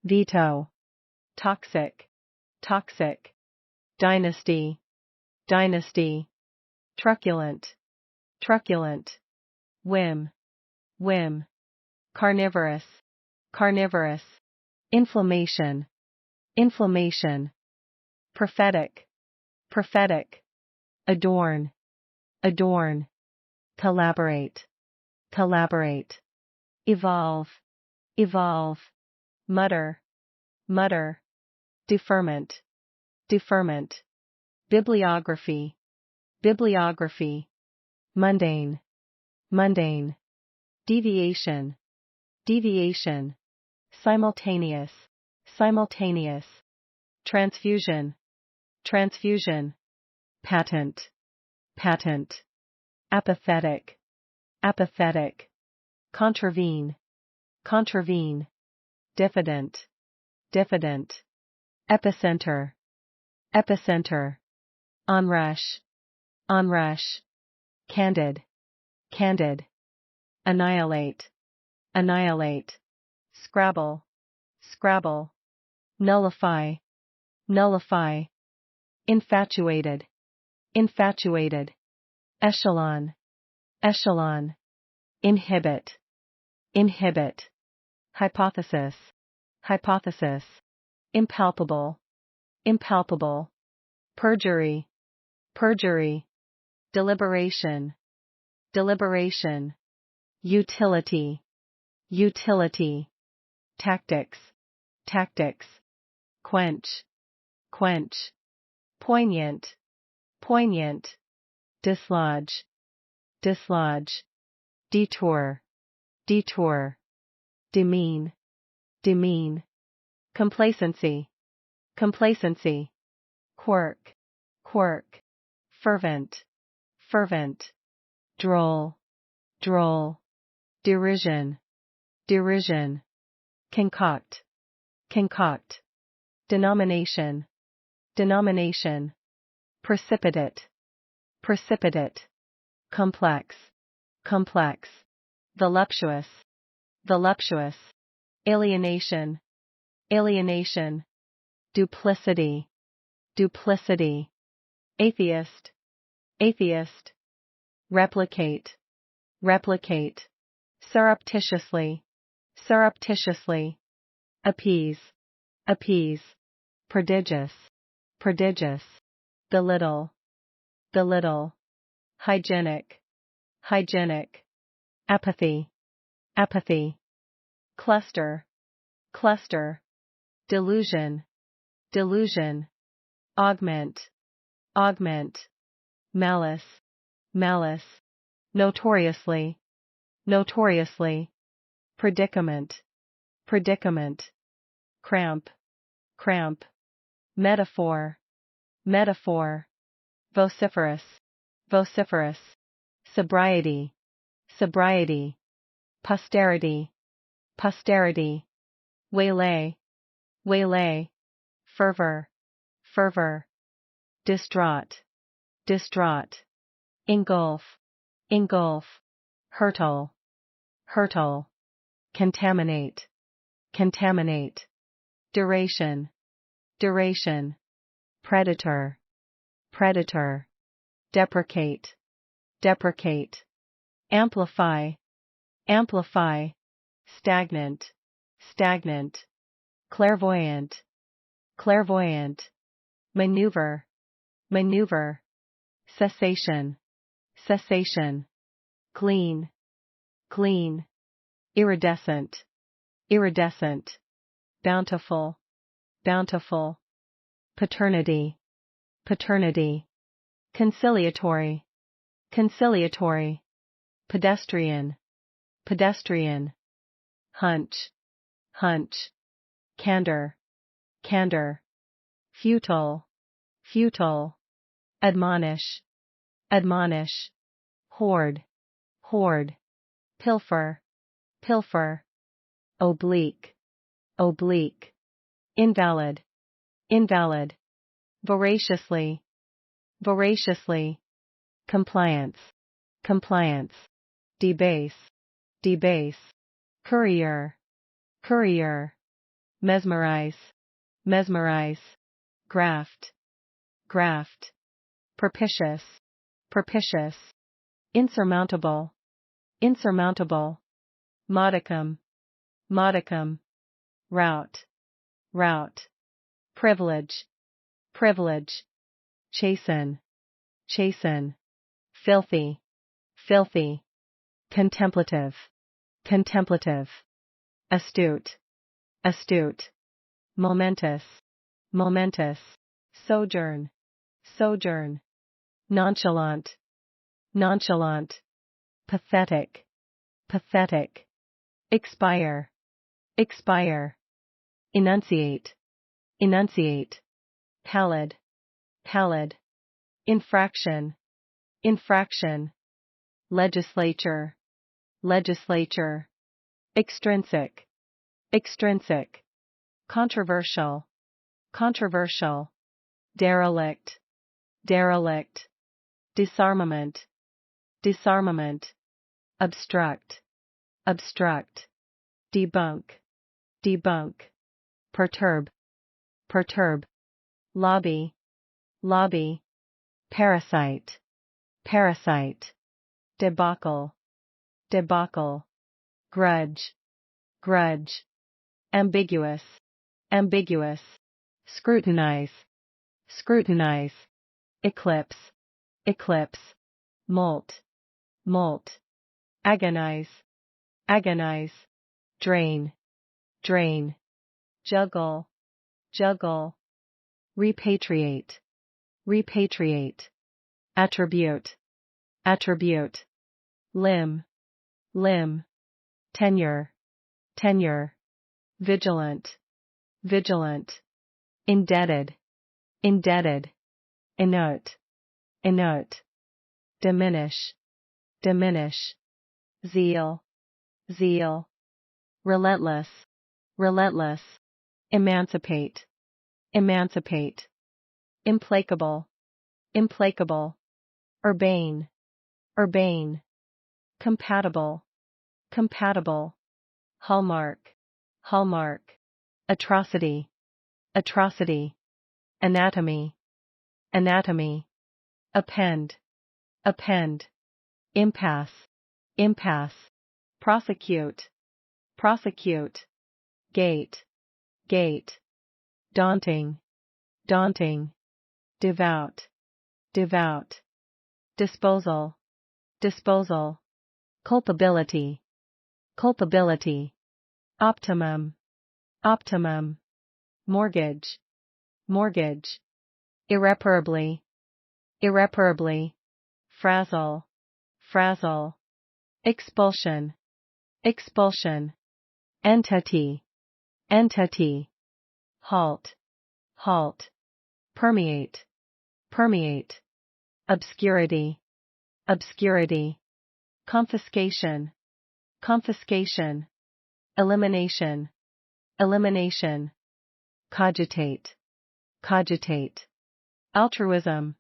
veto, toxic, toxic, dynasty, dynasty, truculent, truculent, whim, whim, carnivorous, carnivorous, inflammation, inflammation, prophetic, prophetic, adorn, adorn, collaborate, collaborate, evolve, evolve, mutter, mutter, deferment, deferment, bibliography, bibliography, mundane, mundane, deviation, deviation, simultaneous, simultaneous, transfusion, transfusion, patent, patent, apathetic, apathetic, contravene, contravene, diffident, diffident, epicenter, epicenter, onrush, onrush, candid, candid, annihilate, annihilate, scrabble, scrabble, nullify, nullify, infatuated, infatuated, echelon, echelon, inhibit, inhibit, hypothesis, hypothesis, impalpable, impalpable, perjury, perjury, deliberation, deliberation, utility, utility, tactics, tactics, quench, quench, poignant, poignant, dislodge, dislodge, detour, detour, demean, demean, complacency, complacency, quirk, quirk, fervent, fervent, droll, droll, derision, derision, concoct, concoct, denomination, denomination, precipitate, precipitate, complex, complex, voluptuous, voluptuous, alienation, alienation, duplicity, duplicity, atheist, atheist, replicate, replicate, surreptitiously, surreptitiously, appease, appease, prodigious, prodigious, belittle, belittle, hygienic, hygienic, apathy, apathy, cluster, cluster, delusion, delusion, augment, augment, malice, malice, notoriously, notoriously, predicament, predicament, cramp, cramp, metaphor, metaphor, vociferous, vociferous, sobriety, sobriety, posterity, posterity, waylay, waylay, fervor, fervor, distraught, distraught, engulf, engulf, hurtle, hurtle, contaminate, contaminate, duration, duration, predator, predator, deprecate, deprecate, amplify, amplify, stagnant, stagnant, clairvoyant, clairvoyant, maneuver, maneuver, cessation, cessation, clean, clean, iridescent, iridescent, bountiful, bountiful, paternity, paternity, conciliatory, conciliatory, pedestrian, pedestrian, hunch, hunch, candor, candor, futile, futile, admonish, admonish, hoard, hoard, pilfer, pilfer, oblique, oblique, invalid, invalid, voraciously, voraciously, compliance, compliance, debase, debase, courier, courier, mesmerize, mesmerize, graft, graft, propitious, propitious, insurmountable, insurmountable, modicum, modicum, route, route, privilege, privilege, chasten, chasten, filthy, filthy, contemplative, contemplative, astute, astute, momentous, momentous, sojourn, sojourn, nonchalant, nonchalant, pathetic, pathetic, expire, expire, enunciate, enunciate, pallid, pallid, infraction, infraction, legislature, legislature, extrinsic, extrinsic, controversial, controversial, derelict, derelict, disarmament, disarmament, obstruct, obstruct, debunk, debunk, perturb, perturb, lobby, lobby, parasite, parasite, debacle, debacle, grudge, grudge, ambiguous, ambiguous, scrutinize, scrutinize, eclipse, eclipse, molt, molt, agonize, agonize, drain, drain, juggle, juggle, repatriate, repatriate, attribute, attribute, limb, limb, tenure, tenure, vigilant, vigilant, indebted, indebted, inert, inert, diminish, diminish, zeal, zeal, relentless, relentless, emancipate, emancipate, implacable, implacable, urbane, urbane, compatible, compatible, hallmark, hallmark, atrocity, atrocity, anatomy, anatomy, append, append, impasse, impasse, prosecute, prosecute, gate, gate, daunting, daunting, devout, devout, disposal, disposal, culpability, culpability, optimum, optimum, mortgage, mortgage, irreparably, irreparably, frazzle, frazzle, expulsion, expulsion, entity, entity, halt, halt, permeate, permeate, obscurity, obscurity, confiscation, confiscation, elimination, elimination, cogitate, cogitate, altruism,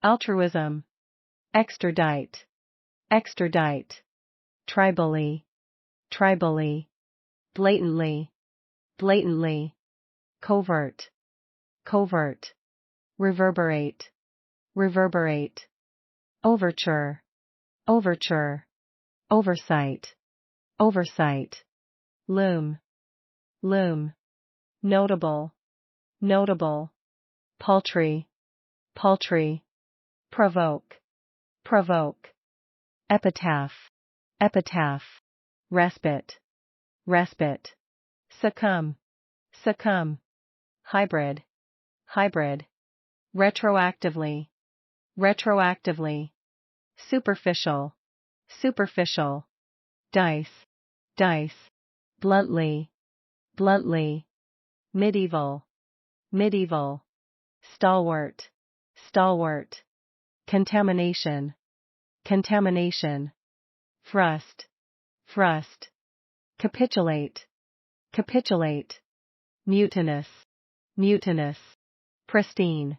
altruism, extradite, extradite, tribally, tribally, blatantly, blatantly, covert, covert, reverberate, reverberate, overture, overture, oversight, oversight, loom, loom, notable, notable, paltry, paltry, provoke, provoke, epitaph, epitaph, respite, respite, succumb, succumb, hybrid, hybrid, retroactively, retroactively, superficial, superficial, dice, dice, bluntly, bluntly, medieval, medieval, stalwart, stalwart, contamination, contamination, thrust, thrust, capitulate, capitulate, mutinous, mutinous, pristine,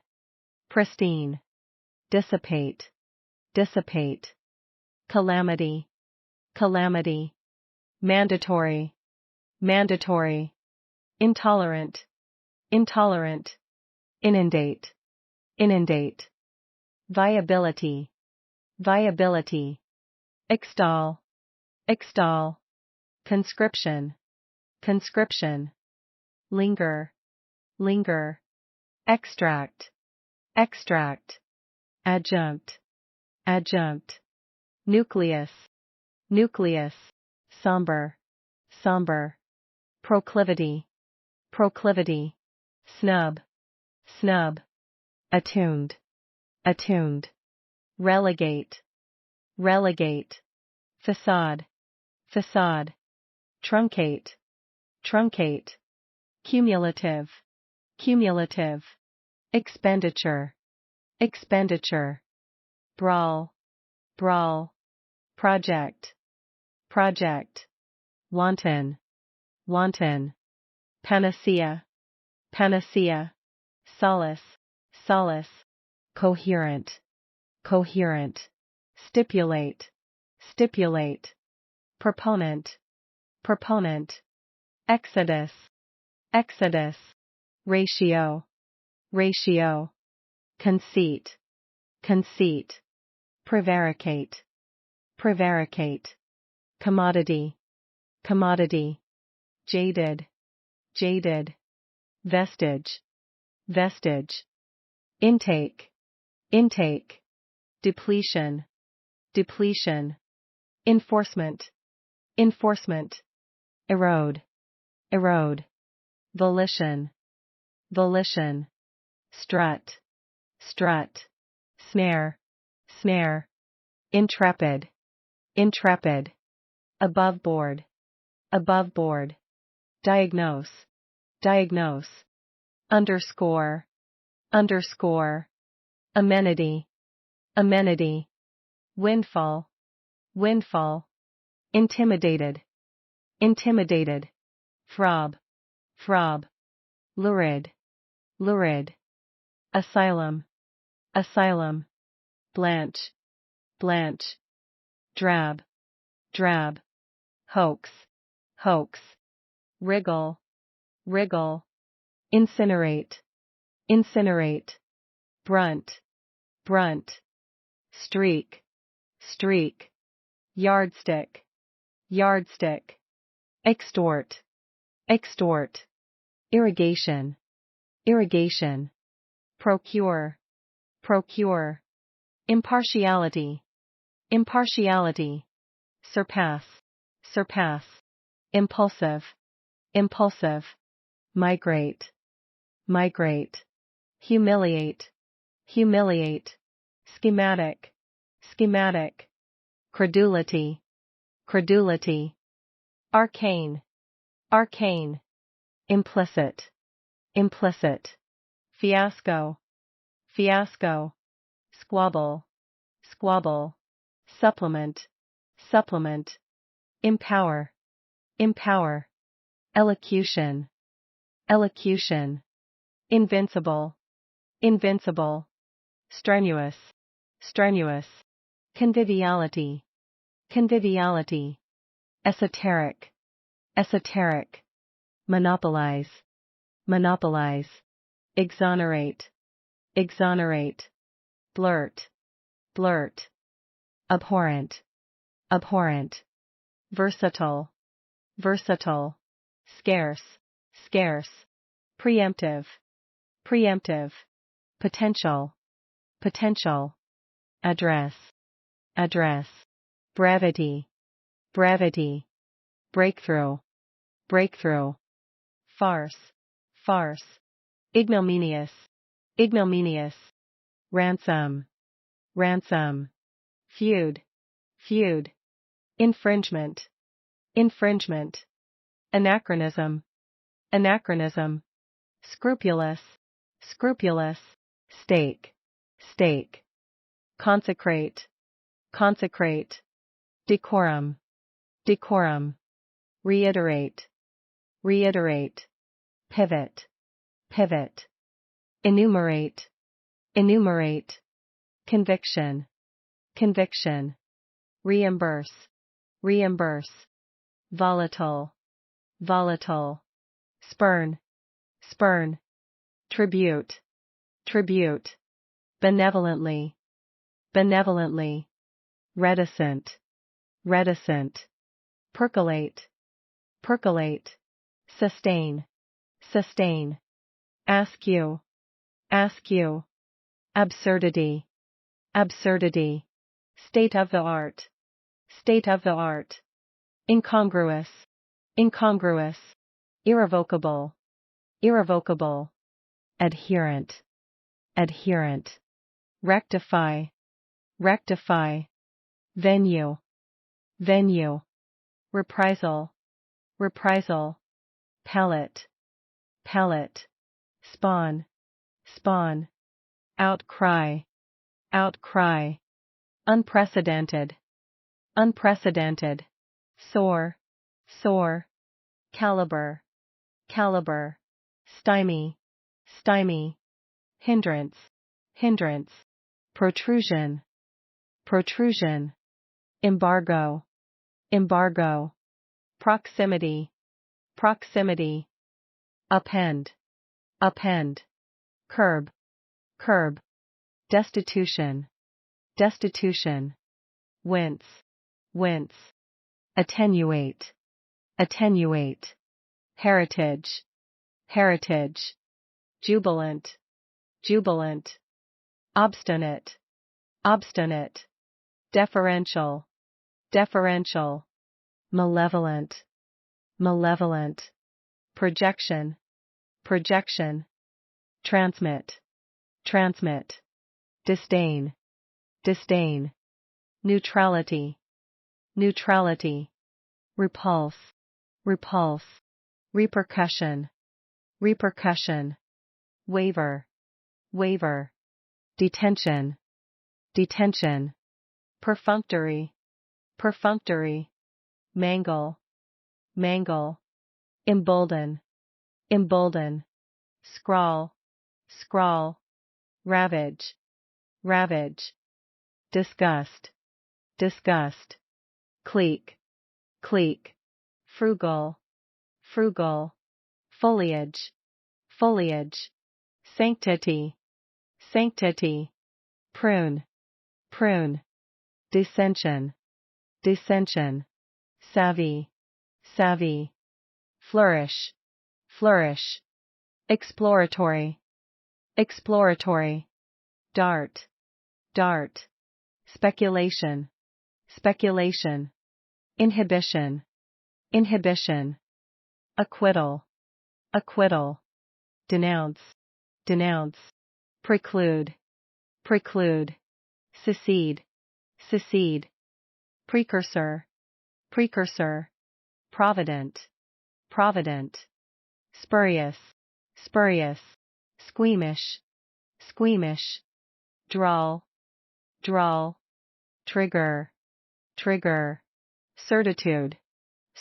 pristine, dissipate, dissipate, calamity, calamity, mandatory, mandatory, intolerant, intolerant, inundate, inundate, viability, viability, extol, extol, conscription, conscription, linger, linger, extract, extract, adjunct, adjunct, nucleus, nucleus, somber, somber, proclivity, proclivity, snub, snub, attuned, attuned, relegate, relegate, facade, facade, truncate, truncate, cumulative, cumulative, expenditure, expenditure, brawl, brawl, project, project, wanton, wanton, panacea, panacea, solace, solace, coherent, coherent, stipulate, stipulate, proponent, proponent, exodus, exodus, ratio, ratio, conceit, conceit, prevaricate, prevaricate, commodity, commodity, jaded, jaded, vestige, vestige, intake, intake, depletion, depletion, enforcement, enforcement, erode, erode, volition, volition, strut, strut, snare, snare, intrepid, intrepid, above board, diagnose, diagnose, underscore, underscore, amenity, amenity, windfall, windfall, intimidated, intimidated, throb, throb, lurid, lurid, asylum, asylum, blanch, blanch, drab, drab, hoax, hoax, wriggle, wriggle, incinerate, incinerate, brunt, brunt, streak, streak, yardstick, yardstick, extort, extort, irrigation, irrigation, procure, procure, impartiality, impartiality, surpass, surpass, impulsive, impulsive, migrate, migrate, humiliate, humiliate, schematic, schematic, credulity, credulity, arcane, arcane, implicit, implicit, fiasco, fiasco, squabble, squabble, supplement, supplement, empower, empower, elocution, elocution, invincible, invincible, strenuous, strenuous, conviviality, conviviality, esoteric, esoteric, monopolize, monopolize, exonerate, exonerate, blurt, blurt, abhorrent, abhorrent, versatile, versatile, scarce, scarce, preemptive, preemptive, potential, potential, address, address, brevity, brevity, breakthrough, breakthrough, farce, farce, ignominious, ignominious, ransom, ransom, feud, feud, infringement, infringement, anachronism, anachronism, scrupulous, scrupulous, stake, stake, consecrate, consecrate, decorum, decorum, reiterate, reiterate, pivot, pivot, enumerate, enumerate, conviction, conviction, reimburse, reimburse, volatile, volatile, spurn, spurn, tribute, tribute, benevolently, benevolently, reticent, reticent, percolate, percolate, sustain, sustain, askew, askew, absurdity, absurdity, state of the art, state of the art, incongruous, incongruous, irrevocable, irrevocable, adherent, adherent, rectify, rectify, venue, venue, reprisal, reprisal, palate, palate, spawn, spawn, outcry, outcry, unprecedented, unprecedented, soar, soar, caliber, caliber, stymie, stymie, hindrance, hindrance, protrusion, protrusion, embargo, embargo, proximity, proximity, append, append, curb, curb, destitution, destitution, wince, wince, attenuate, attenuate, heritage, heritage, jubilant, jubilant, obstinate, obstinate, deferential, deferential, malevolent, malevolent, projection, projection, transmit, transmit, disdain, disdain, neutrality, neutrality, repulse, repulse, repercussion, repercussion, waiver, waiver, detention, detention, perfunctory, perfunctory, mangle, mangle, embolden, embolden, scrawl, scrawl, ravage, ravage, disgust, disgust, clique, clique, frugal, frugal, foliage, foliage, sanctity, sanctity, prune, prune, dissension, dissension, savvy, savvy, flourish, flourish, exploratory, exploratory, dart, dart, speculation, speculation, inhibition, inhibition, acquittal, acquittal, denounce, denounce, preclude, preclude, secede, secede, precursor, precursor, provident, provident, spurious, spurious, squeamish, squeamish, drawl, drawl, trigger, trigger, certitude,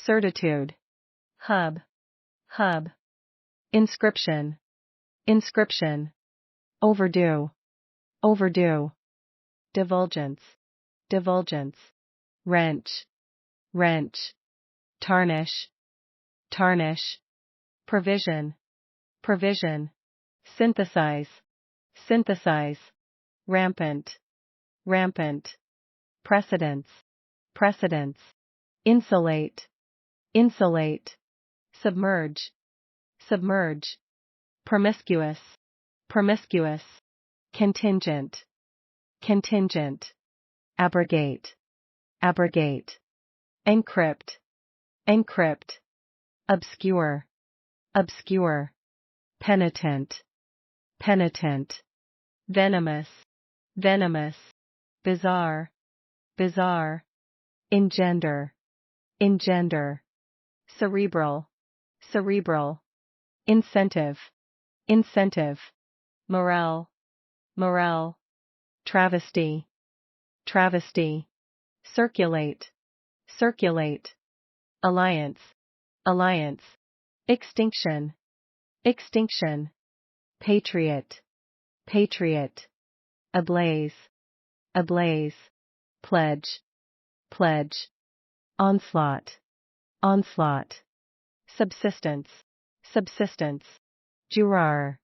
certitude, hub, hub. Inscription, inscription. Overdue, overdue. Divulgence, divulgence. Wrench, wrench. Tarnish, tarnish. Provision, provision. Synthesize, synthesize. Rampant, rampant. Precedence, precedence. Insulate, insulate. Submerge, submerge. Promiscuous, promiscuous. Contingent, contingent. Abrogate, abrogate. Encrypt, encrypt. Obscure, obscure. Penitent, penitent. Venomous, venomous. Bizarre, bizarre. Engender, engender. Cerebral, cerebral. Incentive, incentive. Morale, morale. Travesty, travesty. Circulate, circulate. Alliance, alliance. Extinction, extinction. Patriot, patriot. Ablaze, ablaze. Pledge, pledge. Onslaught, onslaught. Subsistence, subsistence. Juror,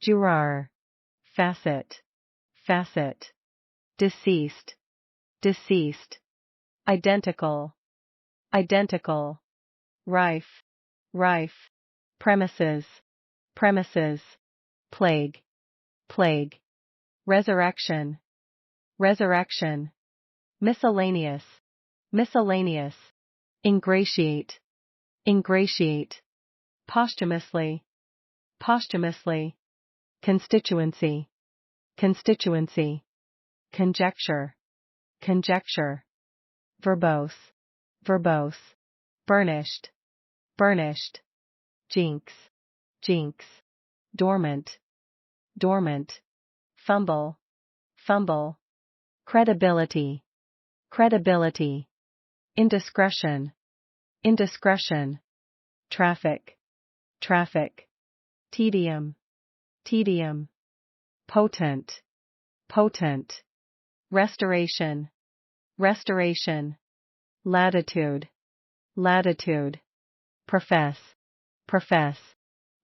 juror. Facet, facet. Deceased, deceased. Identical, identical. Rife, rife. Premises, premises. Plague, plague. Resurrection, resurrection. Miscellaneous, miscellaneous. Ingratiate, ingratiate. Posthumously, posthumously. Constituency, constituency. Conjecture, conjecture. Verbose, verbose. Burnished, burnished. Jinx, jinx. Dormant, dormant. Fumble, fumble. Credibility, credibility. Indiscretion, indiscretion. Traffic, traffic. Tedium, tedium. Potent, potent. Restoration, restoration. Latitude, latitude. Profess, profess.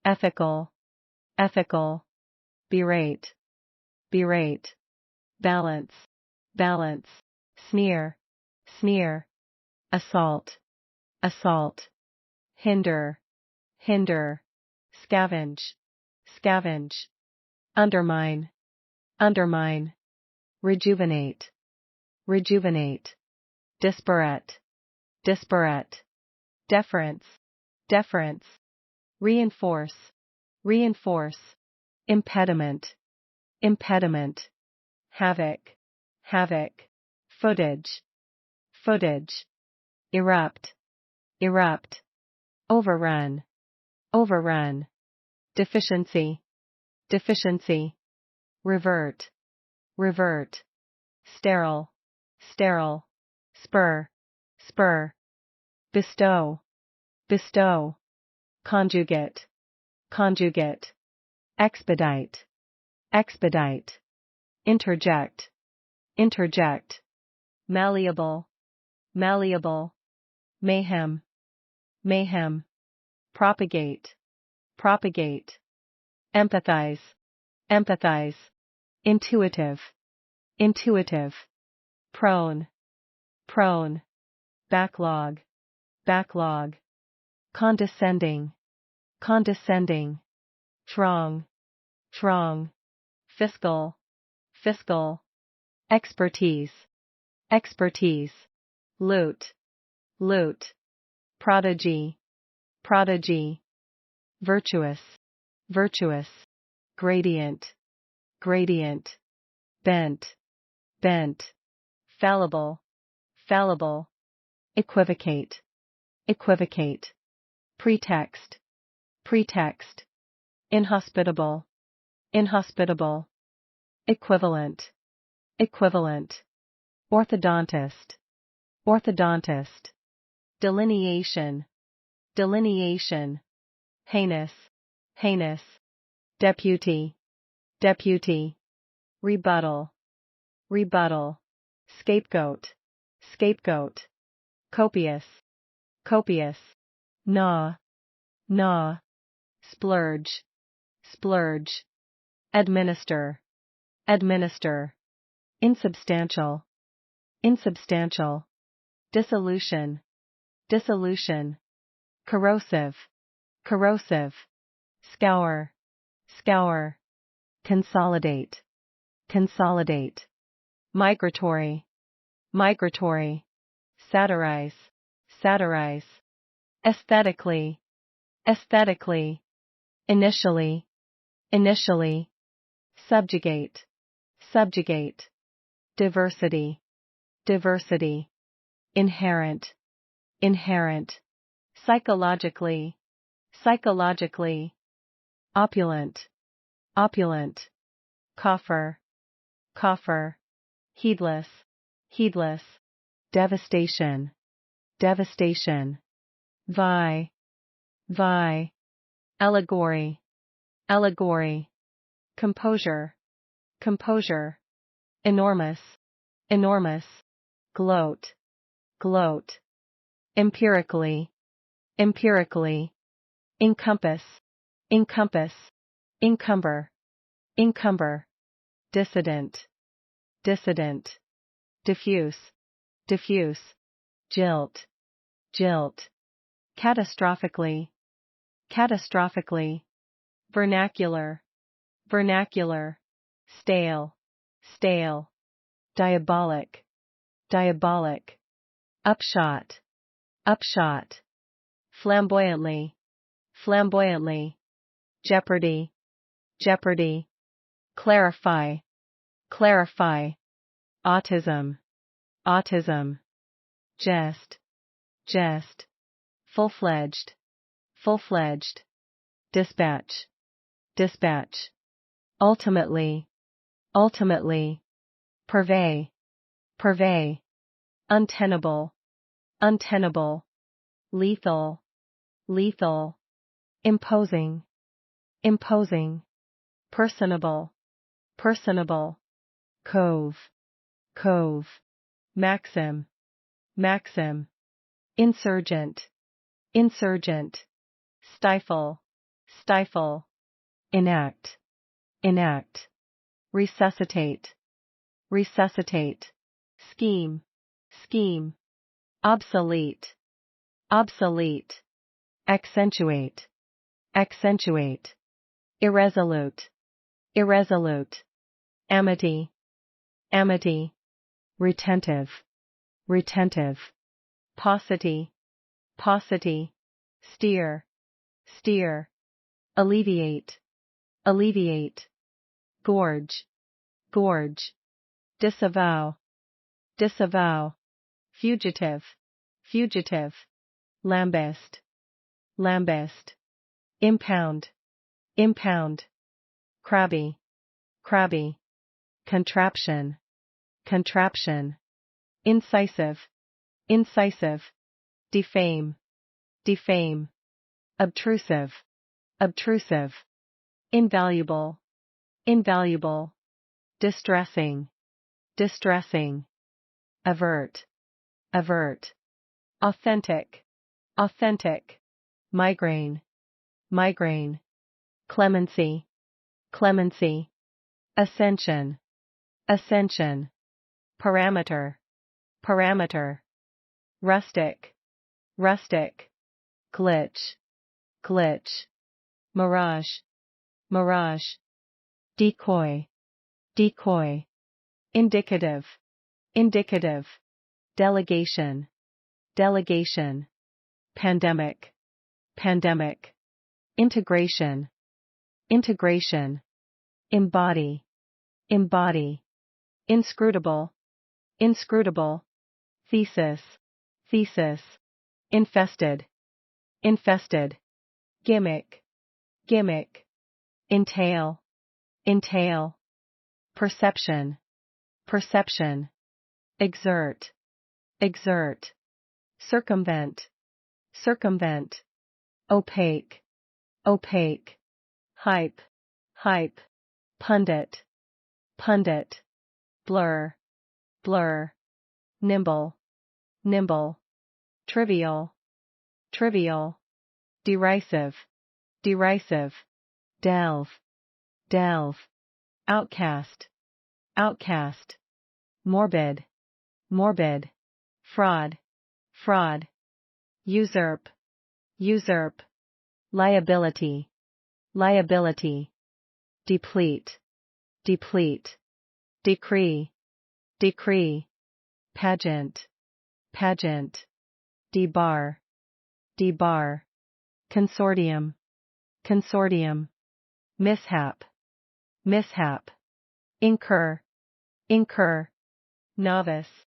Ethical, ethical. Berate, berate. Balance, balance. Sneer, sneer. Assault, assault. Hinder, hinder. Scavenge, scavenge. Undermine, undermine. Rejuvenate, rejuvenate. Disparate, disparate. Deference, deference. Reinforce, reinforce. Impediment, impediment. Havoc, havoc. Footage, footage. Erupt, erupt. Overrun, overrun. Deficiency, deficiency. Revert, revert. Sterile, sterile. Spur, spur. Bestow, bestow. Conjugate, conjugate. Expedite, expedite. Interject, interject. Malleable, malleable. Mayhem, mayhem. Propagate, propagate. Empathize, empathize. Intuitive, intuitive. Prone, prone. Backlog, backlog. Condescending, condescending. Throng, throng. Fiscal, fiscal. Expertise, expertise. Loot, loot. Prodigy, prodigy. Virtuous, virtuous. Gradient, gradient. Bent, bent. Fallible, fallible. Equivocate, equivocate. Pretext, pretext. Inhospitable, inhospitable. Equivalent, equivalent. Orthodontist, orthodontist. delineation, delineation, heinous, heinous, deputy, deputy, rebuttal, rebuttal, scapegoat, scapegoat, copious, copious, gnaw, gnaw, splurge, splurge, administer, administer, insubstantial, insubstantial, dissolution, dissolution, corrosive, corrosive, scour, scour, consolidate, consolidate, migratory, migratory, satirize, satirize, aesthetically, aesthetically, initially, initially, subjugate, subjugate, diversity, diversity, inherent, inherent, psychologically, psychologically, opulent, opulent, coffer, coffer, heedless, heedless, devastation, devastation, vie, vie, allegory, allegory, composure, composure, enormous, enormous, gloat, gloat, empirically, empirically, encompass, encompass, encumber, encumber, dissident, dissident, diffuse, diffuse, jilt, jilt, catastrophically, catastrophically, vernacular, vernacular, stale, stale, diabolic, diabolic, upshot, upshot, flamboyantly, flamboyantly, jeopardy, jeopardy, clarify, clarify, autism, autism, jest, jest, full-fledged, full-fledged, dispatch, dispatch, ultimately, ultimately, purvey, purvey, untenable, untenable, lethal, lethal, imposing, imposing, personable, personable, cove, cove, maxim, maxim, insurgent, insurgent, stifle, stifle, enact, enact, resuscitate, resuscitate, scheme, scheme, obsolete, obsolete, accentuate, accentuate, irresolute, irresolute, amity, amity, retentive, retentive, paucity, paucity, steer, steer, alleviate, alleviate, gorge, gorge, disavow, disavow, fugitive, fugitive, lambast, lambast, impound, impound, crabby, crabby, contraption, contraption, incisive, incisive, defame, defame, obtrusive, obtrusive, invaluable, invaluable, distressing, distressing, avert, avert, authentic, authentic, migraine, migraine, clemency, clemency, ascension, ascension, parameter, parameter, rustic, rustic, glitch, glitch, mirage, mirage, decoy, decoy, indicative, indicative, delegation, delegation, pandemic, pandemic, integration, integration, embody, embody, inscrutable, inscrutable, thesis, thesis, infested, infested, gimmick, gimmick, entail, entail, perception, perception, exert, exert, circumvent, circumvent, opaque, opaque, hype, hype, pundit, pundit, blur, blur, nimble, nimble, trivial, trivial, derisive, derisive, delve, delve, outcast, outcast, morbid, morbid, fraud, fraud, usurp, usurp, liability, liability, deplete, deplete, decree, decree, pageant, pageant, debar, debar, consortium, consortium, mishap, mishap, incur, incur, novice,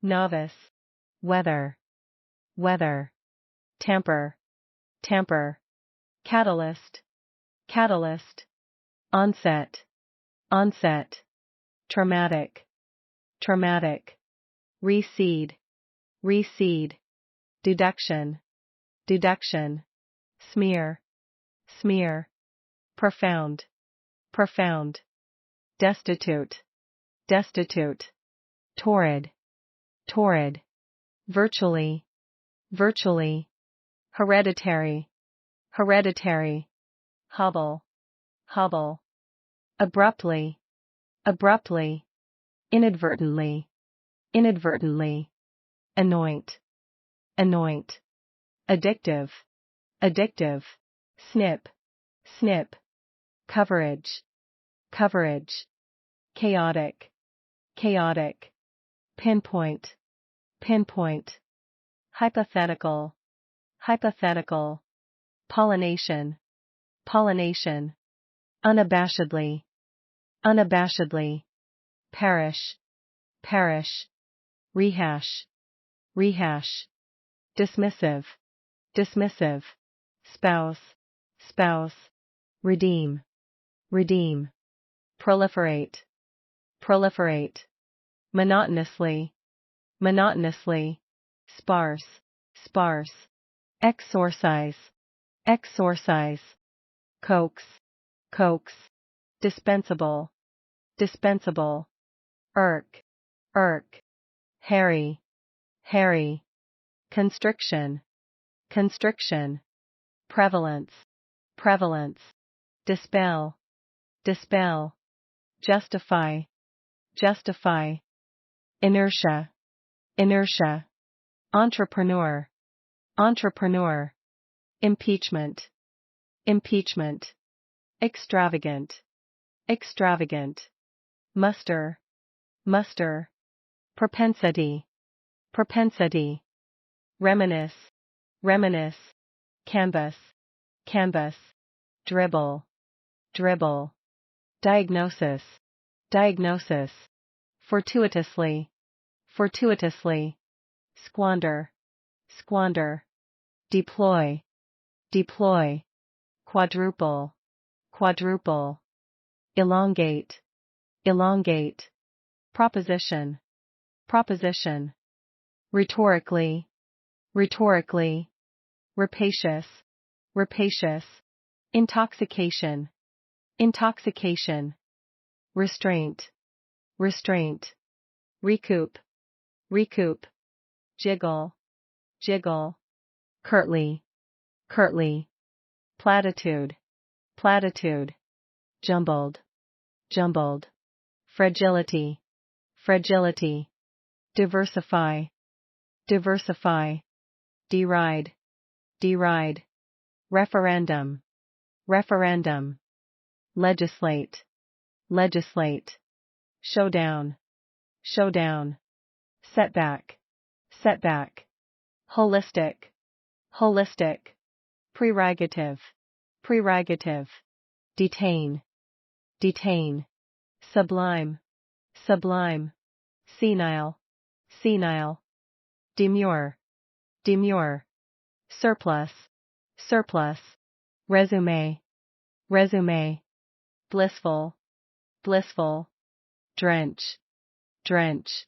novice, weather, weather, tamper, tamper, catalyst, catalyst, onset, onset, traumatic, traumatic, recede, recede, deduction, deduction, smear, smear, profound, profound, destitute, destitute, torrid, torrid, virtually, virtually, hereditary, hereditary, hobble, hobble, abruptly, abruptly, inadvertently, inadvertently, anoint, anoint, addictive, addictive, snip, snip, coverage, coverage, chaotic, chaotic, pinpoint, pinpoint, hypothetical, hypothetical, pollination, pollination, unabashedly, unabashedly, perish, perish, rehash, rehash, dismissive, dismissive, spouse, spouse, redeem, redeem, proliferate, proliferate, monotonously, monotonously, sparse, sparse, exorcise, exorcise, coax, coax, dispensable, dispensable, irk, irk, hairy, hairy, constriction, constriction, prevalence, prevalence, dispel, dispel, justify, justify, inertia, inertia, entrepreneur, entrepreneur, impeachment, impeachment, extravagant, extravagant, muster, muster, propensity, propensity, reminisce, reminisce, canvas, canvas, dribble, dribble, diagnosis, diagnosis, fortuitously, fortuitously, squander, squander, deploy, deploy, quadruple, quadruple, elongate, elongate, proposition, proposition, rhetorically, rhetorically, rapacious, rapacious, intoxication, intoxication, restraint, restraint, recoup, recoup, jiggle, jiggle, curtly, curtly, platitude, platitude, jumbled, jumbled, fragility, fragility, diversify, diversify, deride, deride, referendum, referendum, legislate, legislate, showdown, showdown, setback, setback, holistic, holistic, prerogative, prerogative, detain, detain, sublime, sublime, senile, senile, demure, demure, surplus, surplus, resume, resume, blissful, blissful, drench, drench,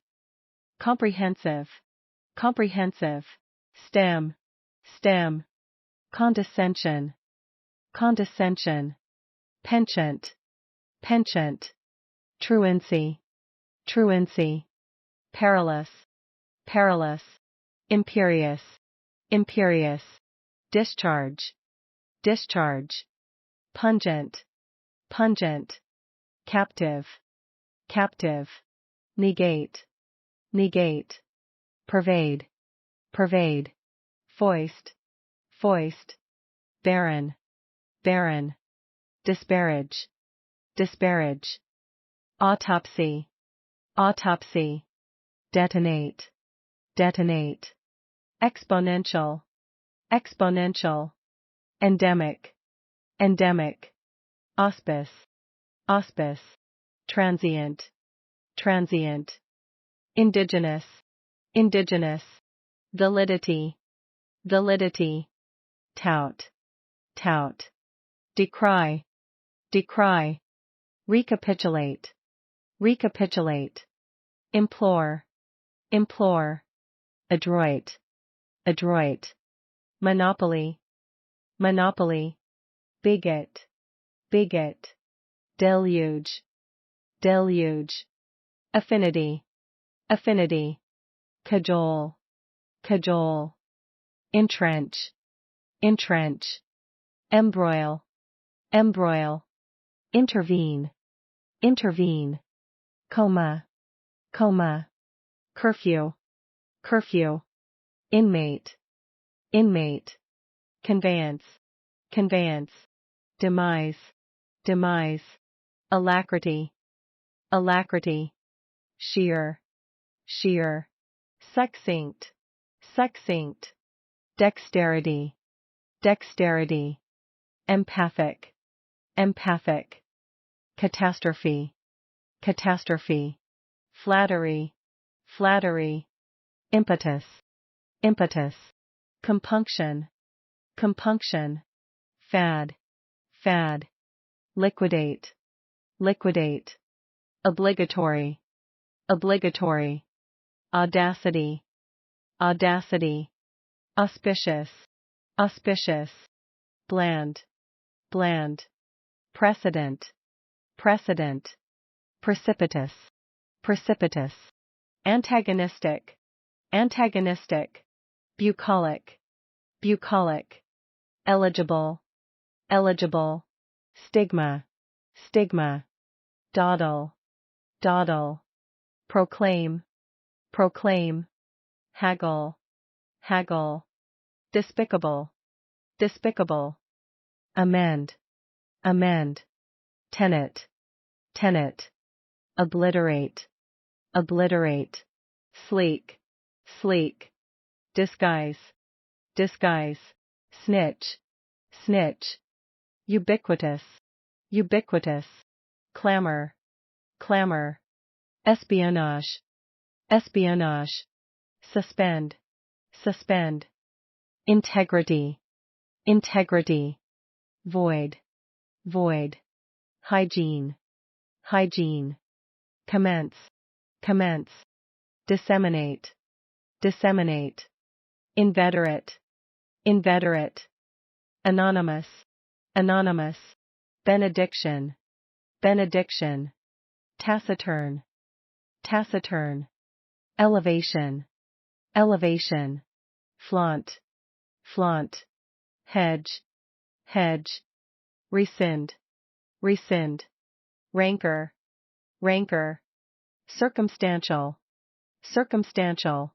comprehensive, comprehensive, stem, stem, condescension, condescension, penchant, penchant, truancy, truancy, perilous, perilous, imperious, imperious, discharge, discharge, pungent, pungent, captive, captive, negate, negate, pervade, pervade, foist, foist, barren, barren, disparage, disparage, autopsy, autopsy, detonate, detonate, exponential, exponential, endemic, endemic, auspice, auspice, transient, transient, indigenous, indigenous, validity, validity, tout, tout, decry, decry, recapitulate, recapitulate, implore, implore, adroit, adroit, monopoly, monopoly, bigot, bigot, deluge, deluge, affinity, affinity, cajole, cajole, entrench, entrench, embroil, embroil, intervene, intervene, coma, coma, curfew, curfew, inmate, inmate, conveyance, conveyance, demise, demise, alacrity, alacrity, sheer, sheer, succinct, succinct, dexterity, dexterity, empathic, empathic, catastrophe, catastrophe, flattery, flattery, impetus, impetus, compunction, compunction, fad, fad, liquidate, liquidate, obligatory, obligatory, audacity, audacity, auspicious, auspicious, bland, bland, precedent, precedent, precipitous, precipitous, antagonistic, antagonistic, bucolic, bucolic, eligible, eligible, stigma, stigma, dawdle, dawdle, proclaim, proclaim, haggle, haggle, despicable, despicable, amend, amend, tenet, tenet, obliterate, obliterate, sleek, sleek, disguise, disguise, snitch, snitch, ubiquitous, ubiquitous, clamor, clamor, espionage, espionage, suspend, suspend, integrity, integrity, void, void, hygiene, hygiene, commence, commence, disseminate, disseminate, inveterate, inveterate, anonymous, anonymous, benediction, benediction, taciturn, taciturn, elevation, elevation, flaunt, flaunt, hedge, hedge, rescind, rescind, rancor, rancor, circumstantial, circumstantial,